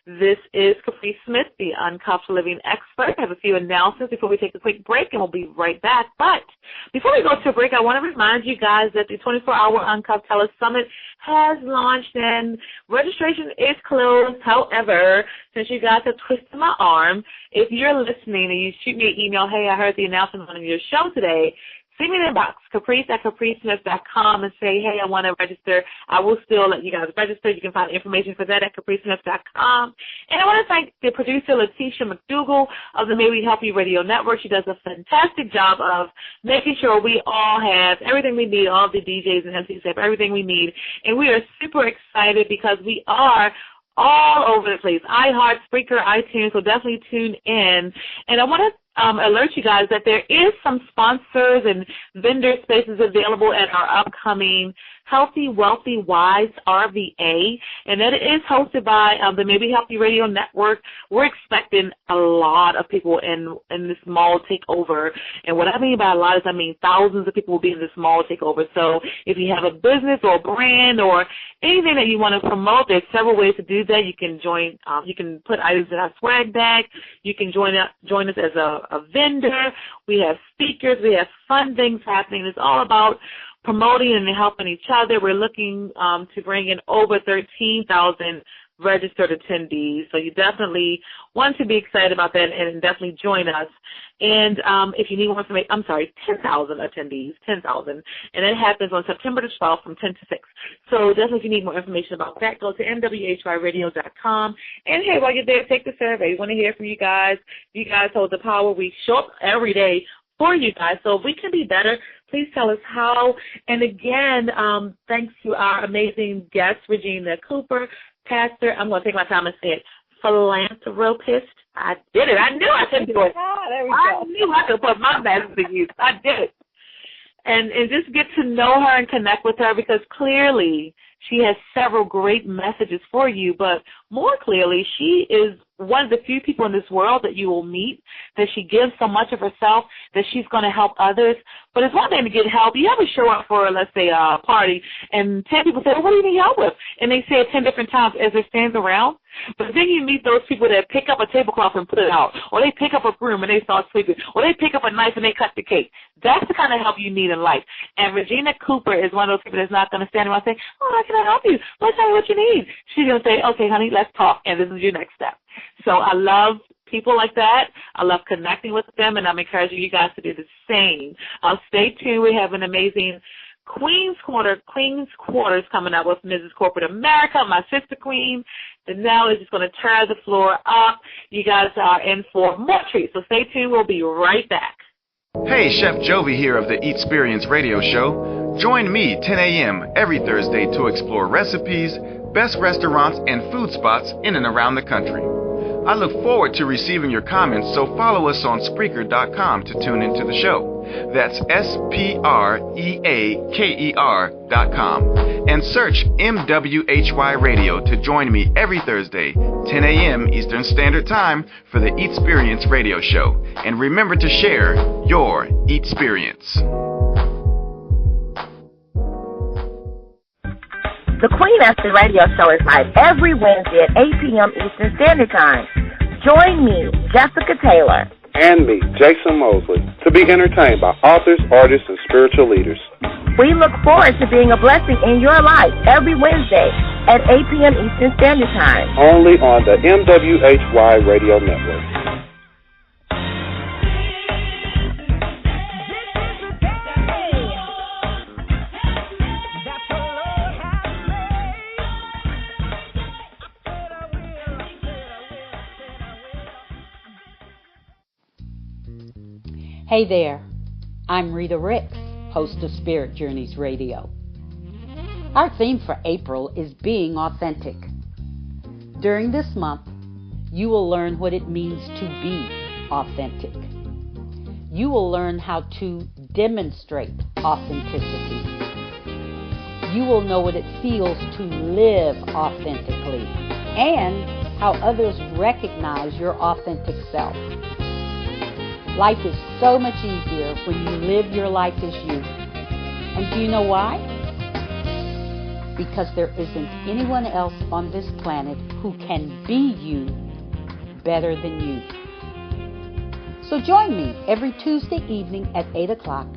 This is Caprice Smith, the Uncuffed Living Expert. I have a few announcements before we take a quick break, and we'll be right back. But before we go to a break, I want to remind you guys that the 24-hour Uncuffed Tele Summit has launched, and registration is closed. However, since you guys have twisted my arm, if you're listening and you shoot me an email, hey, I heard the announcement on your show today, send me an inbox, caprice@capricesmith.com, and say, hey, I want to register. I will still let you guys register. You can find information for that at capricesmith.com. And I want to thank the producer, Letitia McDougall of the May We Help You Radio Network. She does a fantastic job of making sure we all have everything we need, all the DJs and MCs have everything we need. And we are super excited because we are all over the place. iHeart, Spreaker, iTunes, so definitely tune in. And I want to alert you guys that there is some sponsors and vendor spaces available at our upcoming Healthy, Wealthy, Wise RVA, and that is hosted by the Maybe Help You Radio Network. We're expecting a lot of people in this mall takeover, and what I mean by a lot is I mean thousands of people will be in this mall takeover. So if you have a business or a brand or anything that you want to promote, there's several ways to do that. You can join. You can put items in our swag bag. You can join us as a vendor. We have speakers. We have fun things happening. It's all about promoting and helping each other. We're looking to bring in over 13,000 registered attendees. So you definitely want to be excited about that and definitely join us. And if you need more information, 10,000 attendees, 10,000. And that happens on September the 12th from 10 to 6. So definitely if you need more information about that, go to mwhyradio.com. And, hey, while you're there, take the survey. We want to hear from you guys. You guys hold the power. We show up every day for you guys. So if we can be better, please tell us how. And again, thanks to our amazing guest, Regyna Cooper, pastor. I'm going to take my time and say it, philanthropist. I did it. I knew I could do it. There we go. I knew I could put my message to use. I did it. And just get to know her and connect with her, because clearly she has several great messages for you, but more clearly, she is one of the few people in this world that you will meet, that she gives so much of herself that she's going to help others. But it's one thing to get help. You ever show up for, let's say, a party, and 10 people say, well, what do you need help with? And they say it 10 different times as they're standing around. But then you meet those people that pick up a tablecloth and put it out, or they pick up a broom and they start sweeping, or they pick up a knife and they cut the cake. That's the kind of help you need in life. And Regyna Cooper is one of those people that's not going to stand around and say, oh, how can I help you? Let's tell me what you need. She's going to say, okay, honey, let's talk, and this is your next step. So I love people like that. I love connecting with them, and I'm encouraging you guys to do the same. Stay tuned. We have an amazing Queen's Quarters coming up with Mrs. Corporate America, my sister queen. Dennelle is just going to tear the floor up. You guys are in for more treats, so stay tuned. We'll be right back. Hey, Chef Jovi here of the Eatsperience Radio Show. Join me 10 a.m. every Thursday to explore recipes, best restaurants, and food spots in and around the country. I look forward to receiving your comments, so follow us on Spreaker.com to tune into the show. That's SPREAKER.com. And search MWHY Radio to join me every Thursday, 10 a.m. Eastern Standard Time for the Eatsperience Radio Show. And remember to share your Eatsperience. The Queen Esther Radio Show is live every Wednesday at 8 p.m. Eastern Standard Time. Join me, Jessica Taylor, and me, Jason Mosley, to be entertained by authors, artists, and spiritual leaders. We look forward to being a blessing in your life every Wednesday at 8 p.m. Eastern Standard Time. Only on the MWHY Radio Network. Hey there, I'm Rita Ricks, host of Spirit Journeys Radio. Our theme for April is being authentic. During this month, you will learn what it means to be authentic. You will learn how to demonstrate authenticity. You will know what it feels to live authentically and how others recognize your authentic self. Life is so much easier when you live your life as you. And do you know why? Because there isn't anyone else on this planet who can be you better than you. So join me every Tuesday evening at 8 o'clock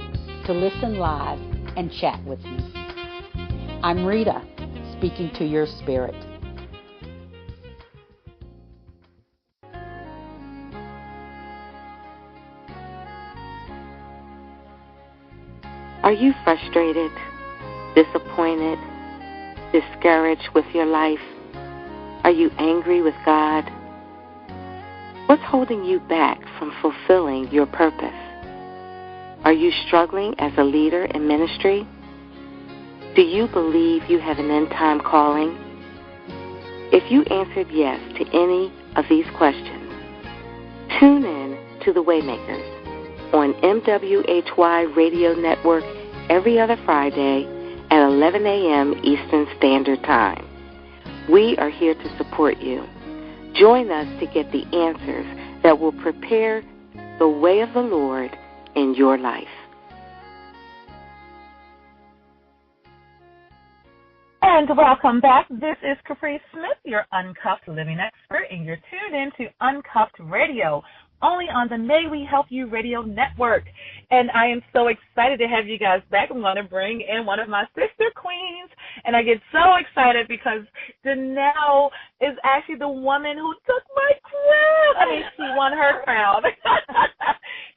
to listen live and chat with me. I'm Rita, speaking to your spirit. Are you frustrated, disappointed, discouraged with your life? Are you angry with God? What's holding you back from fulfilling your purpose? Are you struggling as a leader in ministry? Do you believe you have an end-time calling? If you answered yes to any of these questions, tune in to The Waymakers on MWHY Radio Network every other Friday at 11 a.m. Eastern Standard Time. We are here to support you. Join us to get the answers that will prepare the way of the Lord in your life. And welcome back. This is Caprice Smith, your Uncuffed Living Expert, and you're tuned in to Uncuffed Radio, only on the May We Help You Radio Network. And I am so excited to have you guys back. I'm going to bring in one of my sister queens, and I get so excited because Dennelle is actually the woman who took my crown. I mean, she won her crown.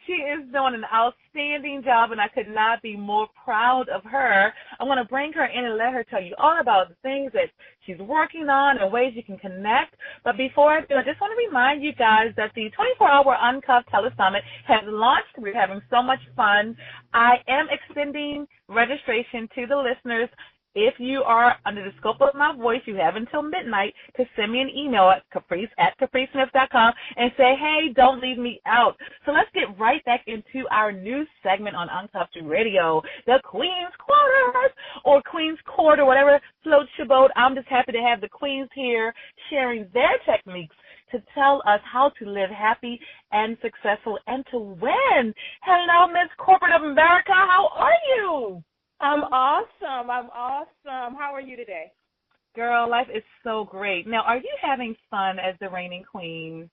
She is doing an outstanding job, and I could not be more proud of her. I want to bring her in and let her tell you all about the things that she's working on and ways you can connect. But before I do, I just want to remind you guys that the 24-hour Uncuffed Telesummit has launched. We're having so much fun. I am extending registration to the listeners. If you are under the scope of my voice, you have until midnight to send me an email at capricesmith.com and say, hey, don't leave me out. So let's get right back into our new segment on Uncuffed Radio, the Queen's Quarters or Queen's Court or whatever floats your boat. I'm just happy to have the queens here sharing their techniques to tell us how to live happy and successful and to win. Hello, Miss Corporate of America. How are you? I'm awesome. How are you today? Girl, life is so great. Now, are you having fun as the reigning queen?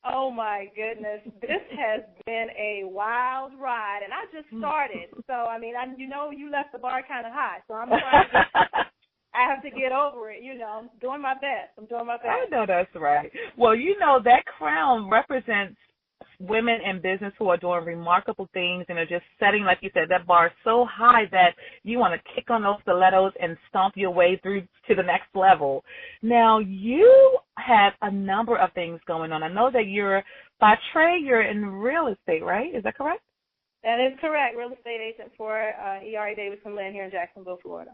Oh, my goodness. This has been a wild ride, and I just started. So, I mean, you left the bar kind of high, so I'm trying to I have to get over it. I'm doing my best. I know that's right. Well, that crown represents women in business who are doing remarkable things and are just setting, like you said, that bar so high that you want to kick on those stilettos and stomp your way through to the next level. Now, you have a number of things going on. I know that by trade, you're in real estate, right? Is that correct? That is correct. Real estate agent for E.R.A. Davis & Lynn here in Jacksonville, Florida.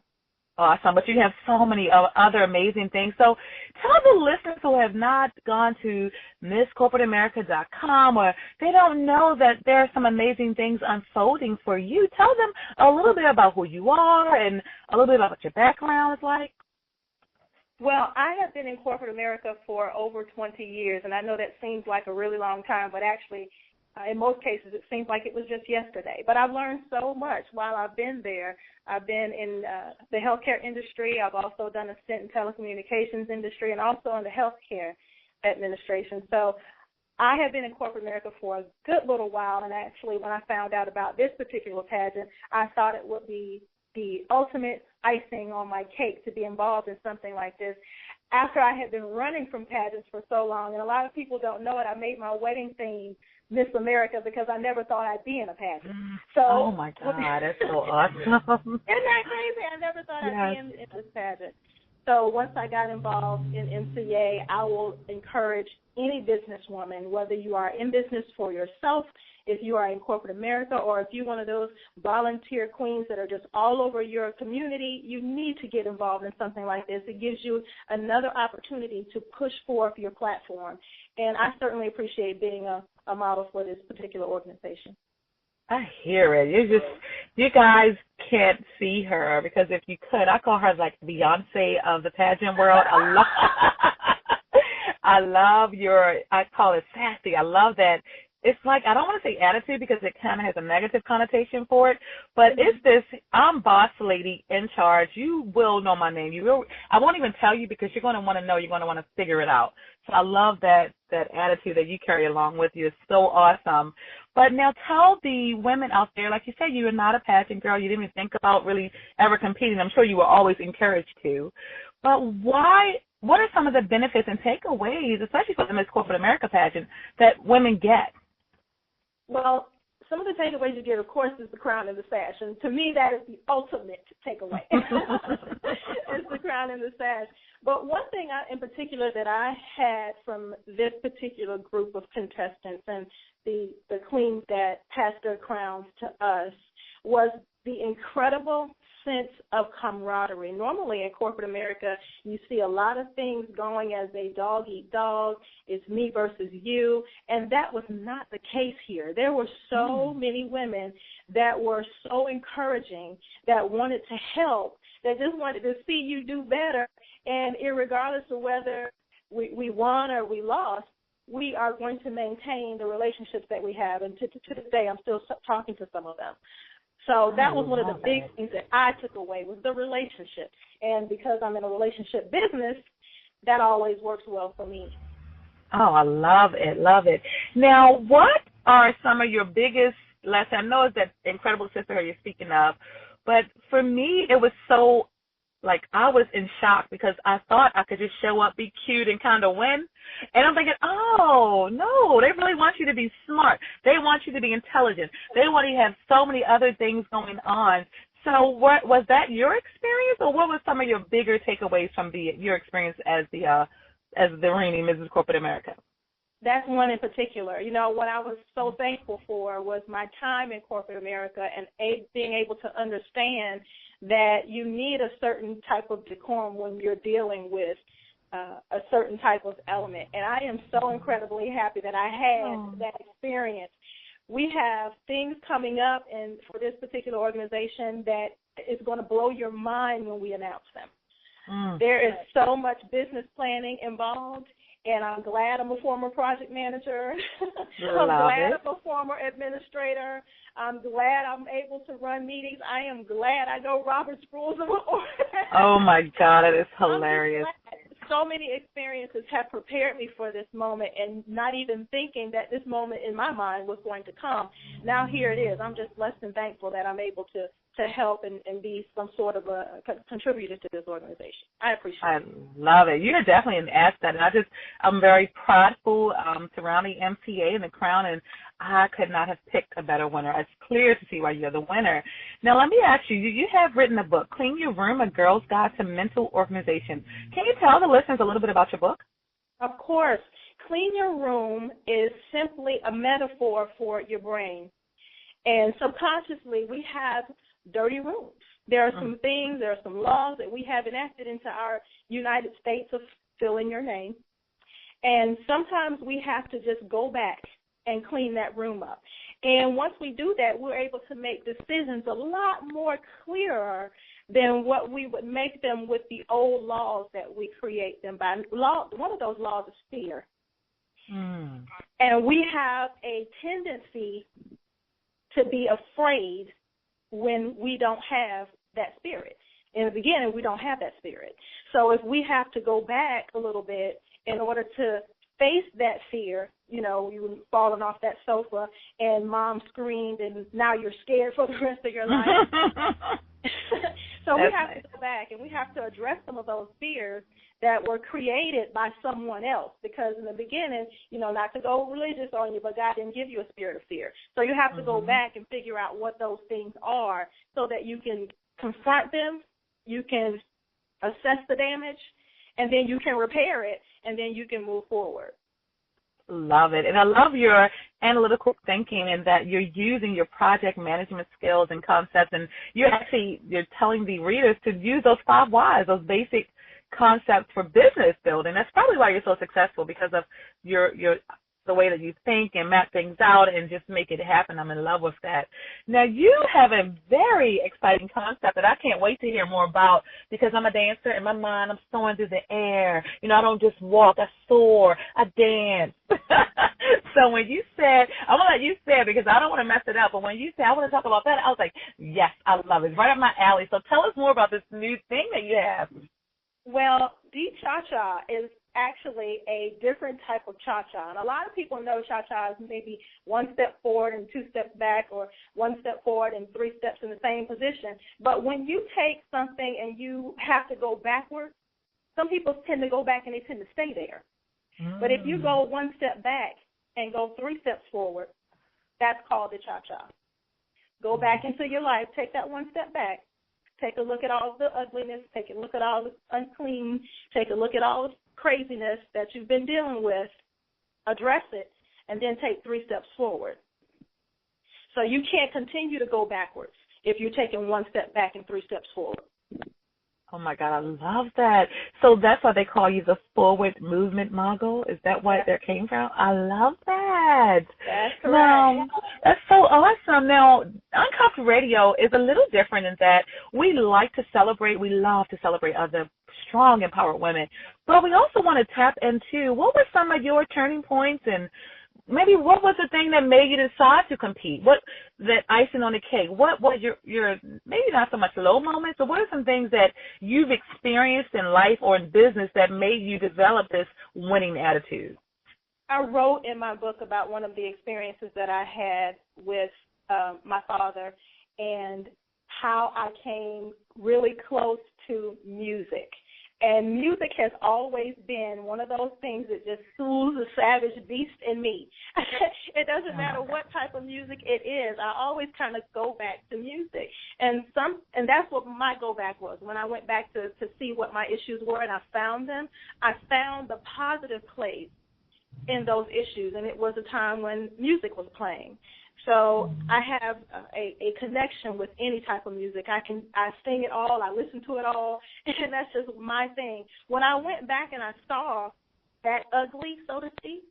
Awesome, but you have so many other amazing things. So tell the listeners who have not gone to MissCorporateAmerica.com or they don't know that there are some amazing things unfolding for you. Tell them a little bit about who you are and a little bit about what your background is like. Well, I have been in corporate America for over 20 years, and I know that seems like a really long time, but actually in most cases it seems like it was just yesterday. But I've learned so much while I've been there. I've been in the healthcare industry. I've also done a stint in telecommunications industry and also in the healthcare administration. So I have been in corporate America for a good little while, and actually when I found out about this particular pageant, I thought it would be the ultimate icing on my cake to be involved in something like this. After I had been running from pageants for so long, and a lot of people don't know it, I made my wedding theme Miss America because I never thought I'd be in a pageant. So, oh, my God, that's so awesome. Isn't that crazy? I never thought I'd be in this pageant. So once I got involved in MCA, I will encourage any businesswoman, whether you are in business for yourself, if you are in corporate America, or if you're one of those volunteer queens that are just all over your community, you need to get involved in something like this. It gives you another opportunity to push forth your platform. And I certainly appreciate being a model for this particular organization. I hear it. You guys can't see her, because if you could, I call her like Beyonce of the pageant world. I love I call it sassy. I love that. It's like, I don't want to say attitude because it kind of has a negative connotation for it, but it's this, I'm boss lady in charge. You will know my name. I won't even tell you, because you're going to want to know. You're going to want to figure it out. So I love that attitude that you carry along with you. It's so awesome. But now tell the women out there, like you said, you are not a pageant girl. You didn't even think about really ever competing. I'm sure you were always encouraged to. But what are some of the benefits and takeaways, especially for the Miss Corporate America pageant, that women get? Well, some of the takeaways you get, of course, is the crown and the sash. And to me, that is the ultimate takeaway. It's the crown and the sash. But one thing in particular that I had from this particular group of contestants and the queens that passed their crowns to us was the incredible sense of camaraderie. Normally in corporate America, you see a lot of things going as a dog eat dog. It's me versus you, and that was not the case here. There were so many women that were so encouraging, that wanted to help, that just wanted to see you do better, and irregardless of whether we won or we lost, we are going to maintain the relationships that we have, and to this day I'm still talking to some of them. So that was one of the big things that I took away, was the relationship. And because I'm in a relationship business, that always works well for me. Oh, I love it, love it. Now, what are some of your biggest lessons? I know it's that incredible sisterhood you're speaking of, but for me, it was so, I was in shock, because I thought I could just show up, be cute, and kind of win. And I'm thinking, oh, no, they really want you to be smart. They want you to be intelligent. They want you to have so many other things going on. So what was that your experience, or what was some of your bigger takeaways from your experience as the reigning Mrs. Corporate America? That's one in particular. You know, what I was so thankful for was my time in corporate America and being able to understand that you need a certain type of decorum when you're dealing with a certain type of element. And I am so incredibly happy that I had that experience. We have things coming up and for this particular organization that is going to blow your mind when we announce them. There is so much business planning involved, and I'm glad I'm a former project manager. I'm glad I'm a former administrator. I'm glad I'm able to run meetings. I am glad I know Robert's Rules of Order. Oh, my God, it is hilarious. So many experiences have prepared me for this moment, and not even thinking that this moment in my mind was going to come. Now here it is. I'm just blessed and thankful that I'm able to help and be some sort of a contributor to this organization. I appreciate it. I love it. You're definitely an asset, and I'm very prideful surrounding MCA and the crown, and I could not have picked a better winner. It's clear to see why you're the winner. Now, let me ask you, you have written a book, Clean Your Room, A Girl's Guide to Mental Organization. Can you tell the listeners a little bit about your book? Of course. Clean Your Room is simply a metaphor for your brain. And subconsciously, we have dirty rooms. There are some things, there are some laws that we have enacted into our United States of filling your name. And sometimes we have to just go back and clean that room up. And once we do that, we're able to make decisions a lot more clearer than what we would make them with the old laws that we create them by. One of those laws is fear. And we have a tendency to be afraid when we don't have that spirit. In the beginning, we don't have that spirit. So if we have to go back a little bit in order to face that fear, you know, you were falling off that sofa and mom screamed and now you're scared for the rest of your life. So we have to go back and we have to address some of those fears that were created by someone else, because in the beginning, you know, not to go religious on you, but God didn't give you a spirit of fear. So you have to go back and figure out what those things are so that you can confront them, you can assess the damage, and then you can repair it, and then you can move forward. Love it. And I love your analytical thinking and that you're using your project management skills and concepts, and you're telling the readers to use those 5 whys, those basic concepts for business building. That's probably why you're so successful, because of your the way that you think and map things out and just make it happen. I'm in love with that. Now, you have a very exciting concept that I can't wait to hear more about, because I'm a dancer. In my mind, I'm soaring through the air. You know, I don't just walk. I soar. I dance. So when you said, I'm going to let you say it because I don't want to mess it up, but when you said I want to talk about that, I was like, yes, I love it. It's right up my alley. So tell us more about this new thing that you have. Well, de-cha-cha is actually a different type of cha-cha. And a lot of people know cha-cha is maybe 1 step forward and 2 steps back, or 1 step forward and 3 steps in the same position. But when you take something and you have to go backwards, some people tend to go back and they tend to stay there. But if you go 1 step back and go 3 steps forward, that's called the cha-cha. Go back into your life, take that 1 step back, take a look at all the ugliness, take a look at all the unclean, take a look at all the craziness that you've been dealing with, address it, and then take 3 steps forward. So you can't continue to go backwards if you're taking 1 step back and 3 steps forward. Oh, my God, I love that. So that's why they call you the forward movement mogul? Is that where that came from? I love that. That's correct. Now, that's so awesome. Now, Uncuffed Radio is a little different in that we love to celebrate other strong, empowered women. But we also want to tap into what were some of your turning points, and maybe what was the thing that made you decide to compete? What that icing on the cake? What was your maybe not so much low moments, but what are some things that you've experienced in life or in business that made you develop this winning attitude? I wrote in my book about one of the experiences that I had with my father and how I came really close to music. And music has always been one of those things that just soothes the savage beast in me. It doesn't matter what type of music it is. I always kind of go back to music. And that's what my go back was. When I went back to see what my issues were and I found them, I found the positive place in those issues. And it was a time when music was playing. So I have a connection with any type of music. I sing it all, I listen to it all, and that's just my thing. When I went back and I saw that ugly, so to speak,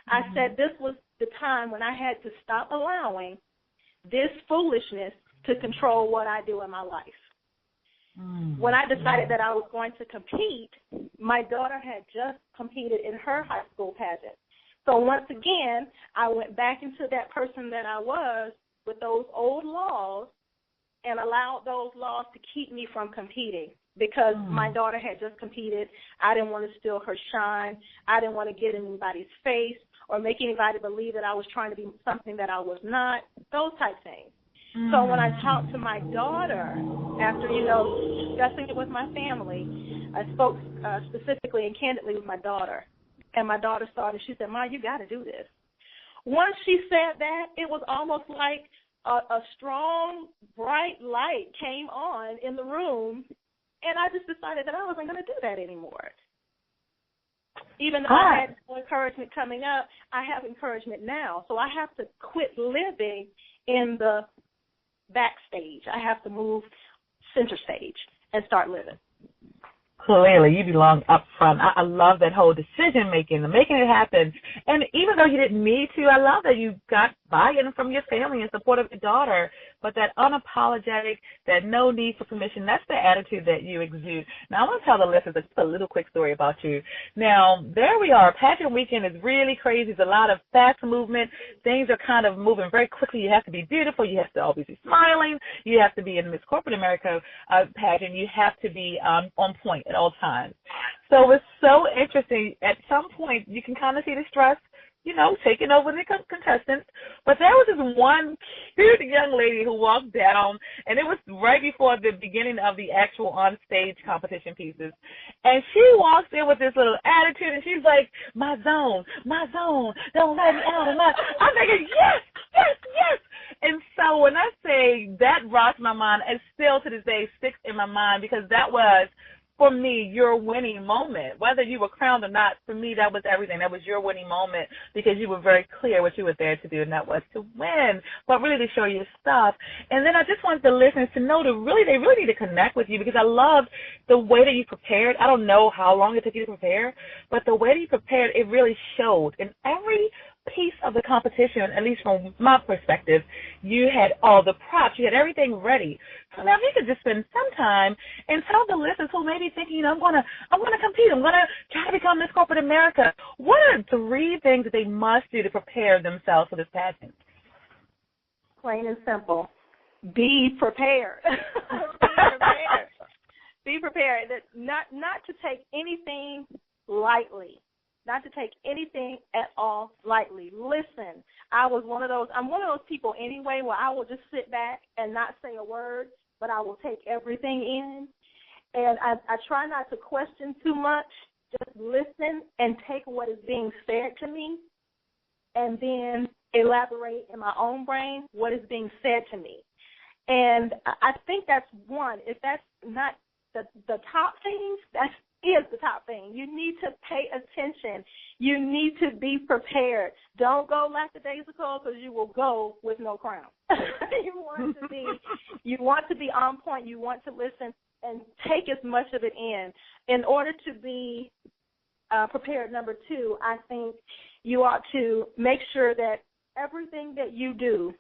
I said this was the time when I had to stop allowing this foolishness to control what I do in my life. When I decided that I was going to compete, my daughter had just competed in her high school pageant. So once again, I went back into that person that I was with those old laws and allowed those laws to keep me from competing because my daughter had just competed. I didn't want to steal her shine. I didn't want to get in anybody's face or make anybody believe that I was trying to be something that I was not, those type things. So when I talked to my daughter after, discussing it with my family, I spoke specifically and candidly with my daughter. And my daughter started, she said, Ma, you got to do this. Once she said that, it was almost like a strong, bright light came on in the room, and I just decided that I wasn't going to do that anymore. Even though I had no encouragement coming up, I have encouragement now. So I have to quit living in the backstage. I have to move center stage and start living. Clearly, you belong up front. I love that whole decision-making, the making it happen. And even though you didn't need to, I love that you got buy-in from your family and support of your daughter, but that unapologetic, that no need for permission, that's the attitude that you exude. Now, I want to tell the listeners just a little quick story about you. Now, there we are. Pageant weekend is really crazy. There's a lot of fast movement. Things are kind of moving very quickly. You have to be beautiful. You have to always be smiling. You have to be in Miss Corporate America pageant. You have to be on point at all times. So it's so interesting. At some point, you can kind of see the stress, taking over the contestants. But there was this one cute young lady who walked down, and it was right before the beginning of the actual on-stage competition pieces. And she walks in with this little attitude, and she's like, my zone, don't let me out. I'm thinking, yes. And so when I say that rocked my mind, and still to this day sticks in my mind, because that was for me, your winning moment. Whether you were crowned or not, for me, that was everything. That was your winning moment because you were very clear what you were there to do, and that was to win, but really to show your stuff. And then I just wanted the listeners to know they really need to connect with you because I loved the way that you prepared. I don't know how long it took you to prepare, but the way that you prepared, it really showed. In every piece of the competition, at least from my perspective, you had all the props, you had everything ready. So now if you could just spend some time and tell the listeners who may be thinking, I'm gonna compete, I'm gonna try to become Miss Corporate America. What are 3 things that they must do to prepare themselves for this pageant? Plain and simple. Be prepared. Be prepared. Be prepared. Not to take anything lightly. Not to take anything at all lightly. Listen, I'm one of those people anyway where I will just sit back and not say a word, but I will take everything in. And I try not to question too much. Just listen and take what is being said to me and then elaborate in my own brain what is being said to me. And I think that's one. If that's not the top things, that is the top thing. You need to pay attention. You need to be prepared. Don't go lackadaisical because you will go with no crown. You want to be on point. You want to listen and take as much of it in. In order to be prepared, number 2, I think you ought to make sure that everything that you do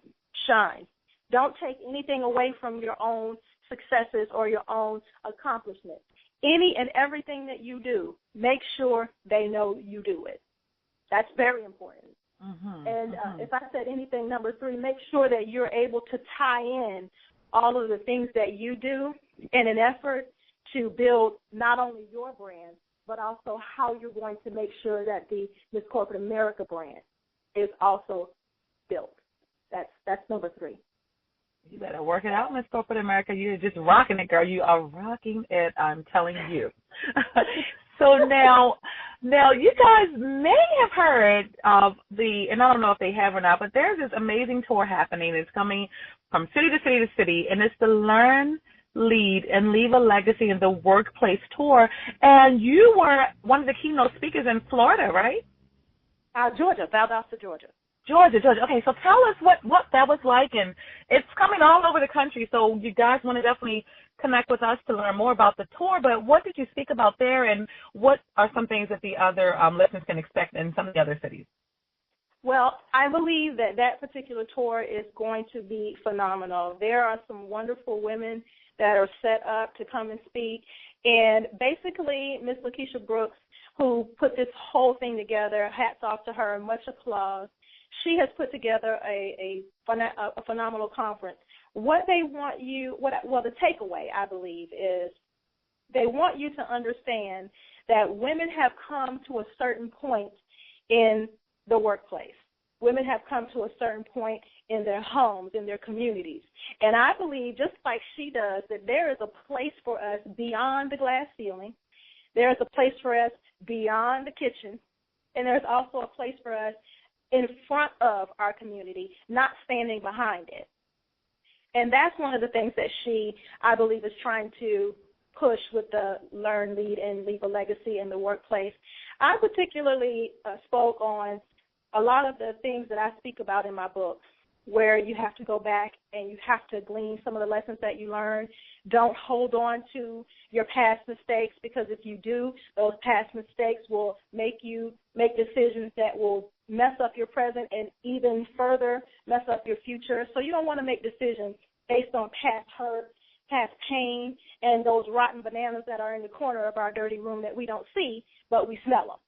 shines. Don't take anything away from your own successes or your own accomplishments. Any and everything that you do, make sure they know you do it. That's very important. And if I said anything, number 3, make sure that you're able to tie in all of the things that you do in an effort to build not only your brand, but also how you're going to make sure that the Miss Corporate America brand is also built. That's number 3. You better work it out, Miss Corporate America. You're just rocking it, girl. You are rocking it, I'm telling you. So now you guys may have heard of and I don't know if they have or not, but there's this amazing tour happening. It's coming from city to city to city, and it's the Learn, Lead, and Leave a Legacy in the Workplace Tour. And you were one of the keynote speakers in Florida, right? Georgia, Valdosta, Georgia. Georgia. Okay, so tell us what that was like, and it's coming all over the country, so you guys want to definitely connect with us to learn more about the tour, but what did you speak about there, and what are some things that the other listeners can expect in some of the other cities? Well, I believe that particular tour is going to be phenomenal. There are some wonderful women that are set up to come and speak, and basically Ms. Lakeisha Brooks, who put this whole thing together, hats off to her, much applause. She has put together a phenomenal conference. What they want the takeaway, I believe, is they want you to understand that women have come to a certain point in the workplace. Women have come to a certain point in their homes, in their communities. And I believe, just like she does, that there is a place for us beyond the glass ceiling. There is a place for us beyond the kitchen. And there's also a place for us in front of our community, not standing behind it. And that's one of the things that she, I believe, is trying to push with the Learn, Lead, and Leave a Legacy in the workplace. I particularly spoke on a lot of the things that I speak about in my books, where you have to go back and you have to glean some of the lessons that you learned. Don't hold on to your past mistakes, because if you do, those past mistakes will make you make decisions that will mess up your present and even further mess up your future. So you don't want to make decisions based on past hurt, past pain, and those rotten bananas that are in the corner of our dirty room that we don't see, but we smell them.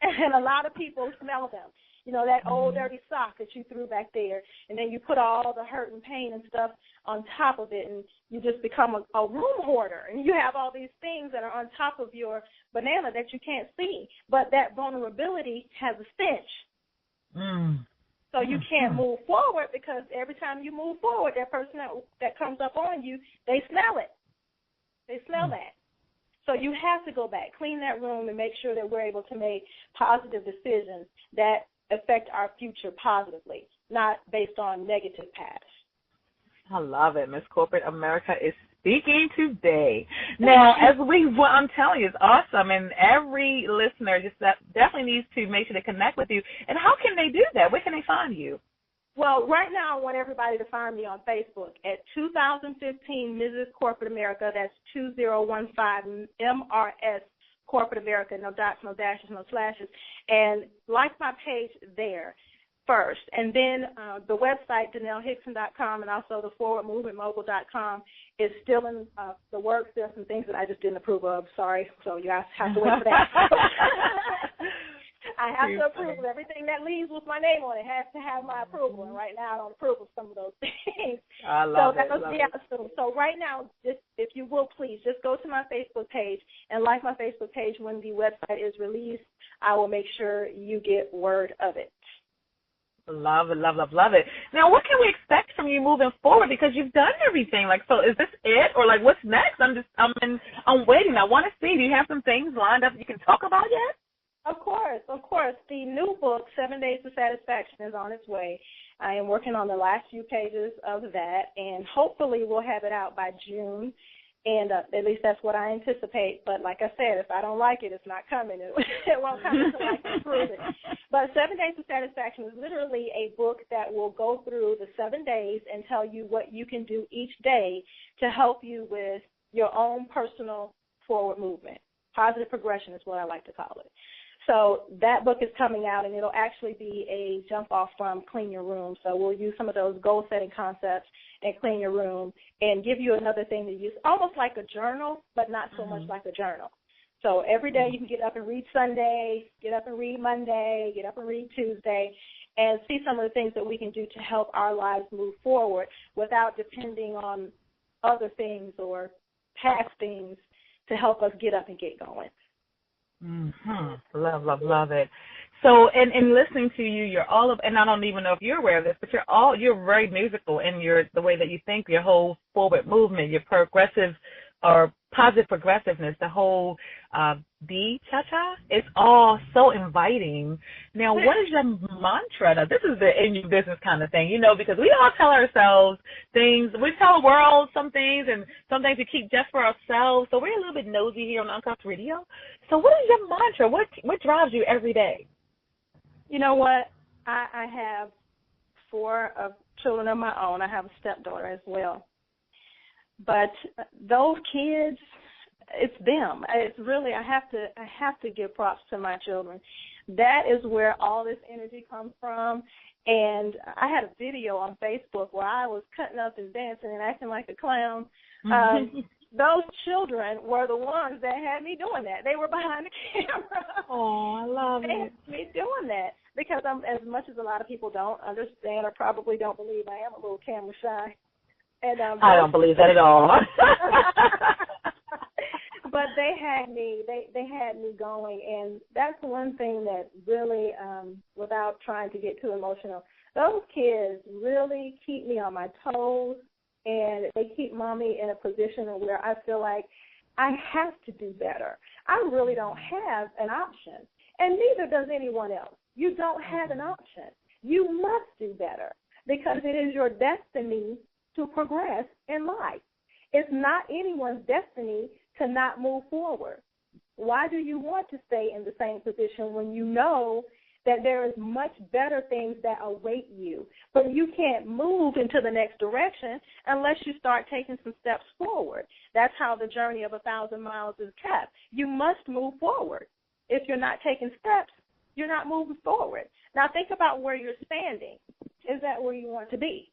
And a lot of people smell them. You know, that old dirty sock that you threw back there, and then you put all the hurt and pain and stuff on top of it, and you just become a room hoarder, and you have all these things that are on top of your banana that you can't see. But that vulnerability has a stench. So you can't move forward, because every time you move forward, that person that comes up on you, they smell it. They smell that. So you have to go back, clean that room, and make sure that we're able to make positive decisions that affect our future positively, not based on negative past. I love it. Miss Corporate America is speaking today. Now, I'm telling you, it's awesome, and every listener definitely needs to make sure they connect with you. And how can they do that? Where can they find you? Well, right now I want everybody to find me on Facebook at 2015 Mrs. Corporate America. That's 2015 MRS Corporate America. No dots, no dashes, no slashes. And like my page there first. And then the website, DennelleHickson.com, and also the forwardmovementmogul.com is still in the works. There's some things that I just didn't approve of. Sorry. So you guys have to wait for that. I have to approve of everything that leaves with my name on it. Has to have my approval. And right now I don't approve of some of those things. I love it. So right now, just if you will, please, just go to my Facebook page and like my Facebook page. When the website is released, I will make sure you get word of it. Love it, love, love, love it. Now, what can we expect from you moving forward? Because you've done everything. Like, so is this it, or like, what's next? I'm waiting. I want to see. Do you have some things lined up you can talk about yet? Of course. The new book, 7 Days to Satisfaction, is on its way. I am working on the last few pages of that, and hopefully we'll have it out by June. And at least that's what I anticipate. But like I said, if I don't like it, it's not coming. It won't come until I can prove it. But 7 Days to Satisfaction is literally a book that will go through the 7 days and tell you what you can do each day to help you with your own personal forward movement. Positive progression is what I like to call it. So that book is coming out, and it'll actually be a jump-off from Clean Your Room. So we'll use some of those goal-setting concepts and Clean Your Room and give you another thing to use, almost like a journal, but not so much like a journal. So every day you can get up and read Sunday, get up and read Monday, get up and read Tuesday, and see some of the things that we can do to help our lives move forward without depending on other things or past things to help us get up and get going. Mm-hmm. Love, love, love it. So, in listening to you, you're all of, and I don't even know if you're aware of this, but you're very musical in the way that you think, your whole forward movement, your progressive or positive progressiveness, the whole cha-cha, it's all so inviting. Now, what is your mantra? Now, this is the in your business kind of thing, because we all tell ourselves things. We tell the world some things, and some things we keep just for ourselves. So we're a little bit nosy here on Uncuffed Radio. So what is your mantra? What drives you every day? You know what? I have 4 children of my own. I have a stepdaughter as well. But those kids, it's them. It's really, I have to give props to my children. That is where all this energy comes from. And I had a video on Facebook where I was cutting up and dancing and acting like a clown. Those children were the ones that had me doing that. They were behind the camera. Oh, I love it. Me doing that because as much as a lot of people don't understand or probably don't believe, I am a little camera shy. And I don't believe that at all. But they had me going, and that's one thing that really, without trying to get too emotional, those kids really keep me on my toes, and they keep mommy in a position where I feel like I have to do better. I really don't have an option, and neither does anyone else. You don't have an option. You must do better because it is your destiny to progress in life. It's not anyone's destiny to not move forward. Why do you want to stay in the same position when you know that there is much better things that await you? But you can't move into the next direction unless you start taking some steps forward. That's how the journey of 1,000 miles is kept. You must move forward. If you're not taking steps, you're not moving forward. Now think about where you're standing. Is that where you want to be?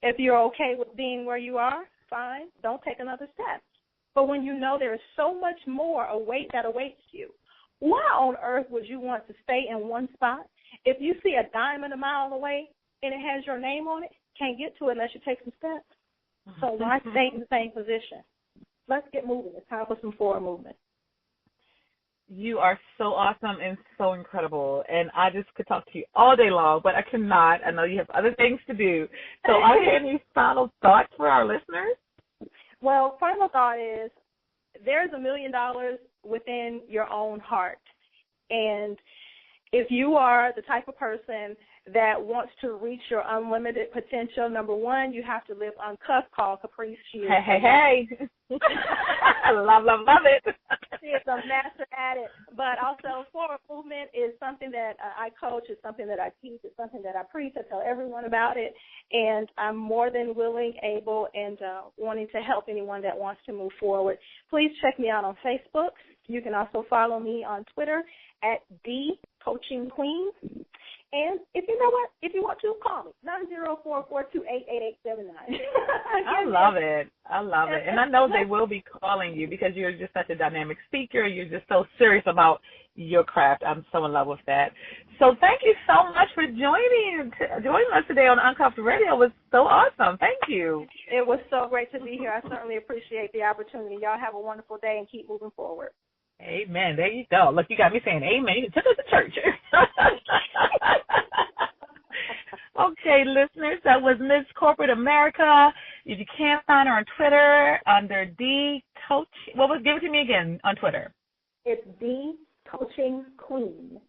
If you're okay with being where you are, fine, don't take another step. But when you know there is so much more that awaits you, why on earth would you want to stay in one spot? If you see a diamond a mile away and it has your name on it, can't get to it unless you take some steps. So why stay in the same position? Let's get moving. It's time for some forward movement. You are so awesome and so incredible, and I just could talk to you all day long, but I cannot. I know you have other things to do. So are there any final thoughts for our listeners? Well, final thought is there's $1 million within your own heart, and if you are the type of person that wants to reach your unlimited potential, number one, you have to live uncuffed. Call Caprice. She is Hey. love it. She is a master at it. But also, forward movement is something that I coach. It's something that I teach. It's something that I preach. I tell everyone about it. And I'm more than willing, able, and wanting to help anyone that wants to move forward. Please check me out on Facebook. You can also follow me on Twitter at @TheCoachingQueen. And if you know what, if you want to, call me, 904-428-8879. I love it. And I know they will be calling you because you're just such a dynamic speaker. You're just so serious about your craft. I'm so in love with that. So thank you so much for joining us today on Uncuffed Radio. It was so awesome. Thank you. It was so great to be here. I certainly appreciate the opportunity. Y'all have a wonderful day and keep moving forward. Amen. There you go. Look, you got me saying amen. You took us to church. Okay, listeners, that was Miss Corporate America. If you can't find her on Twitter under give it to me again on Twitter. It's The Coaching Queen.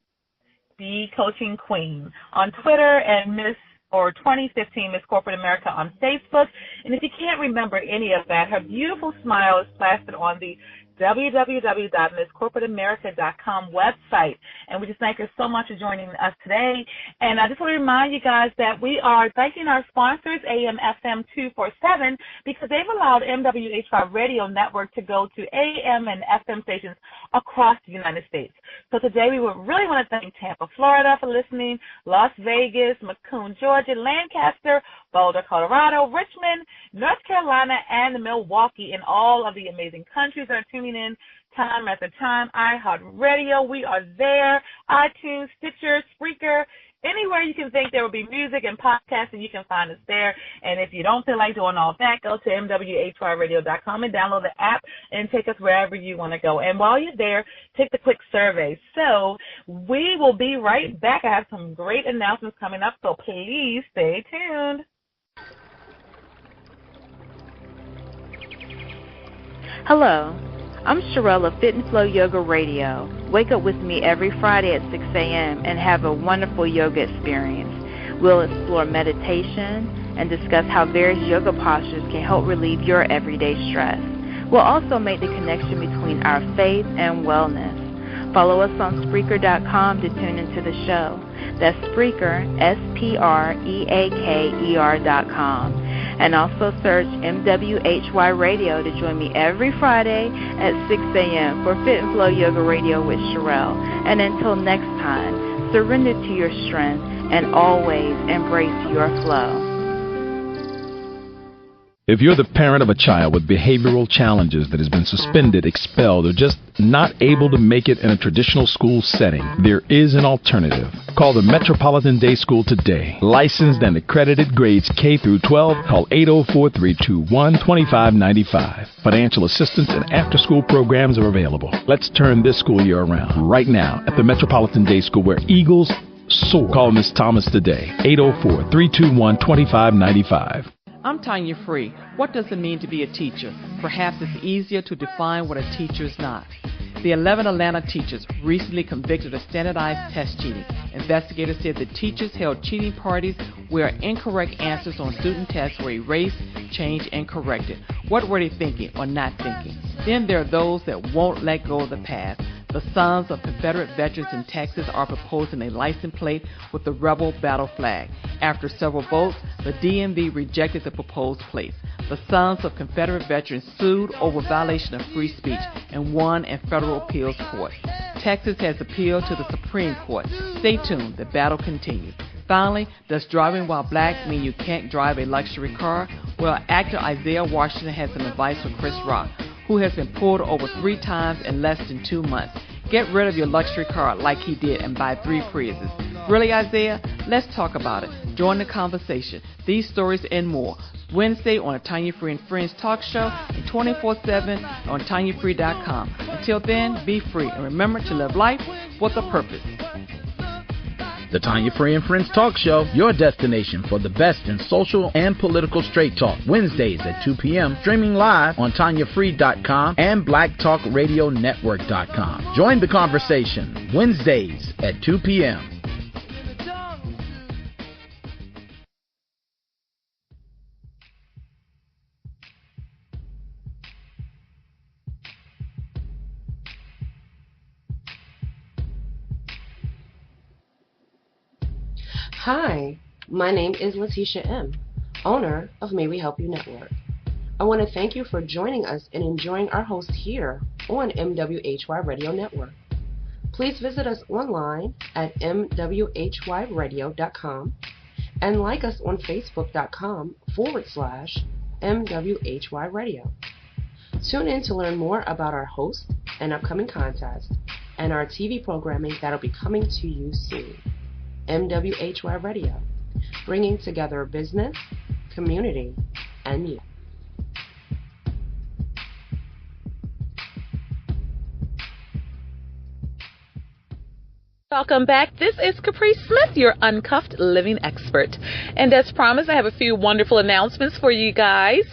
The Coaching Queen on Twitter, and 2015 Miss Corporate America on Facebook. And if you can't remember any of that, her beautiful smile is plastered on the www.misscorporateamerica.com website. And we just thank her so much for joining us today. And I just want to remind you guys that we are thanking our sponsors, AM/FM 247, because they've allowed MWHY Radio Network to go to AM and FM stations across the United States. So today we would really want to thank Tampa, Florida for listening, Las Vegas, Macomb, Georgia, Lancaster, Boulder, Colorado, Richmond, North Carolina, and Milwaukee, and all of the amazing countries that are tuning in time after time. iHeartRadio, we are there. iTunes, Stitcher, Spreaker, anywhere you can think there will be music and podcasting, you can find us there. And if you don't feel like doing all that, go to MWHYRadio.com and download the app and take us wherever you want to go. And while you're there, take the quick survey. So we will be right back. I have some great announcements coming up, so please stay tuned. Hello, I'm Sherelle of Fit and Flow Yoga Radio. Wake up with me every Friday at 6 a.m. and have a wonderful yoga experience. We'll explore meditation and discuss how various yoga postures can help relieve your everyday stress. We'll also make the connection between our faith and wellness. Follow us on Spreaker.com to tune into the show. That's Spreaker, SPREAKER.com. And also search MWHY Radio to join me every Friday at 6 a.m. for Fit and Flow Yoga Radio with Sherelle. And until next time, surrender to your strength and always embrace your flow. If you're the parent of a child with behavioral challenges that has been suspended, expelled, or just not able to make it in a traditional school setting, there is an alternative. Call the Metropolitan Day School today. Licensed and accredited grades K through 12. Call 804-321-2595. Financial assistance and after-school programs are available. Let's turn this school year around right now at the Metropolitan Day School, where Eagles soar. Call Ms. Thomas today. 804-321-2595. I'm Tanya Free. What does it mean to be a teacher? Perhaps it's easier to define what a teacher is not. The 11 Atlanta teachers recently convicted of standardized test cheating. Investigators said the teachers held cheating parties where incorrect answers on student tests were erased, changed, and corrected. What were they thinking or not thinking? Then there are those that won't let go of the past. The Sons of Confederate Veterans in Texas are proposing a license plate with the rebel battle flag. After several votes, the DMV rejected the proposed plates. The Sons of Confederate Veterans sued over violation of free speech and won in federal appeals court. Texas has appealed to the Supreme Court. Stay tuned, the battle continues. Finally, does driving while black mean you can't drive a luxury car? Well, actor Isaiah Washington has some advice for Chris Rock, who has been pulled over 3 times in less than 2 months. Get rid of your luxury car like he did and buy 3 Priuses. Really, Isaiah? Let's talk about it. Join the conversation. These stories and more. Wednesday on the Tanya Free and Friends Talk Show and 24/7 on TanyaFree.com. Until then, be free and remember to live life with a purpose. The Tanya Free and Friends Talk Show, your destination for the best in social and political straight talk. Wednesdays at 2 p.m., streaming live on TanyaFree.com and BlackTalkRadioNetwork.com. Join the conversation Wednesdays at 2 p.m. Hi, my name is Letitia M., owner of May We Help You Network. I want to thank you for joining us and enjoying our host here on MWHY Radio Network. Please visit us online at mwhyradio.com and like us on facebook.com/MWHY Radio. Tune in to learn more about our host and upcoming contests and our TV programming that'll be coming to you soon. MWHY Radio, bringing together business, community, and you. Welcome back. This is Caprice Smith, your Uncuffed Living expert. And as promised, I have a few wonderful announcements for you guys.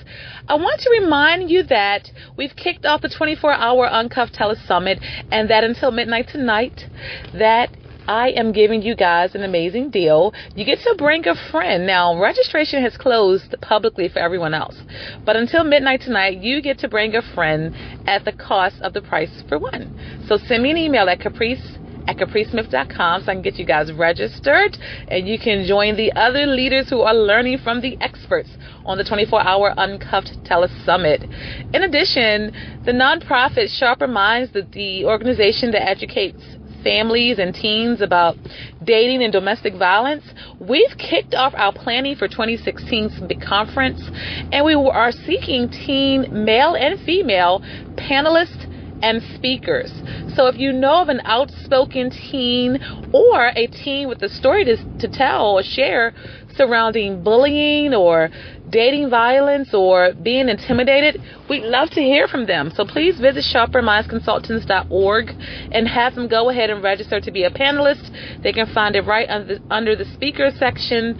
I want to remind you that we've kicked off the 24-hour Uncuffed Telesummit, and that until midnight tonight, that I am giving you guys an amazing deal. You get to bring a friend. Now, registration has closed publicly for everyone else, but until midnight tonight, you get to bring a friend at the cost of the price for one. So send me an email at capricesmith.com so I can get you guys registered, and you can join the other leaders who are learning from the experts on the 24-hour Uncuffed Telesummit. In addition, the nonprofit Sharper Minds, the organization that educates families and teens about dating and domestic violence, we've kicked off our planning for 2016's big conference, and we are seeking teen male and female panelists and speakers. So if you know of an outspoken teen or a teen with a story to tell or share surrounding bullying or dating violence or being intimidated, we'd love to hear from them. So please visit sharpermindsconsultants.org and have them go ahead and register to be a panelist. They can find it right under the speaker section.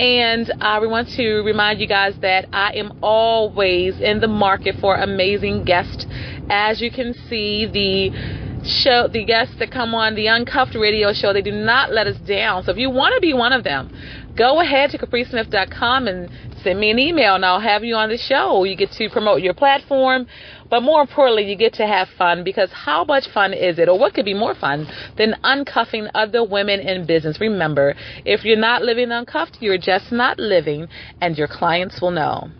And we want to remind you guys that I am always in the market for amazing guests. As you can see, the guests that come on the Uncuffed Radio show, they do not let us down. So if you want to be one of them, go ahead to capricesmith.com and send me an email, and I'll have you on the show. You get to promote your platform, but more importantly, you get to have fun, because how much fun is it, or what could be more fun than uncuffing other women in business? Remember, if you're not living uncuffed, you're just not living, and your clients will know.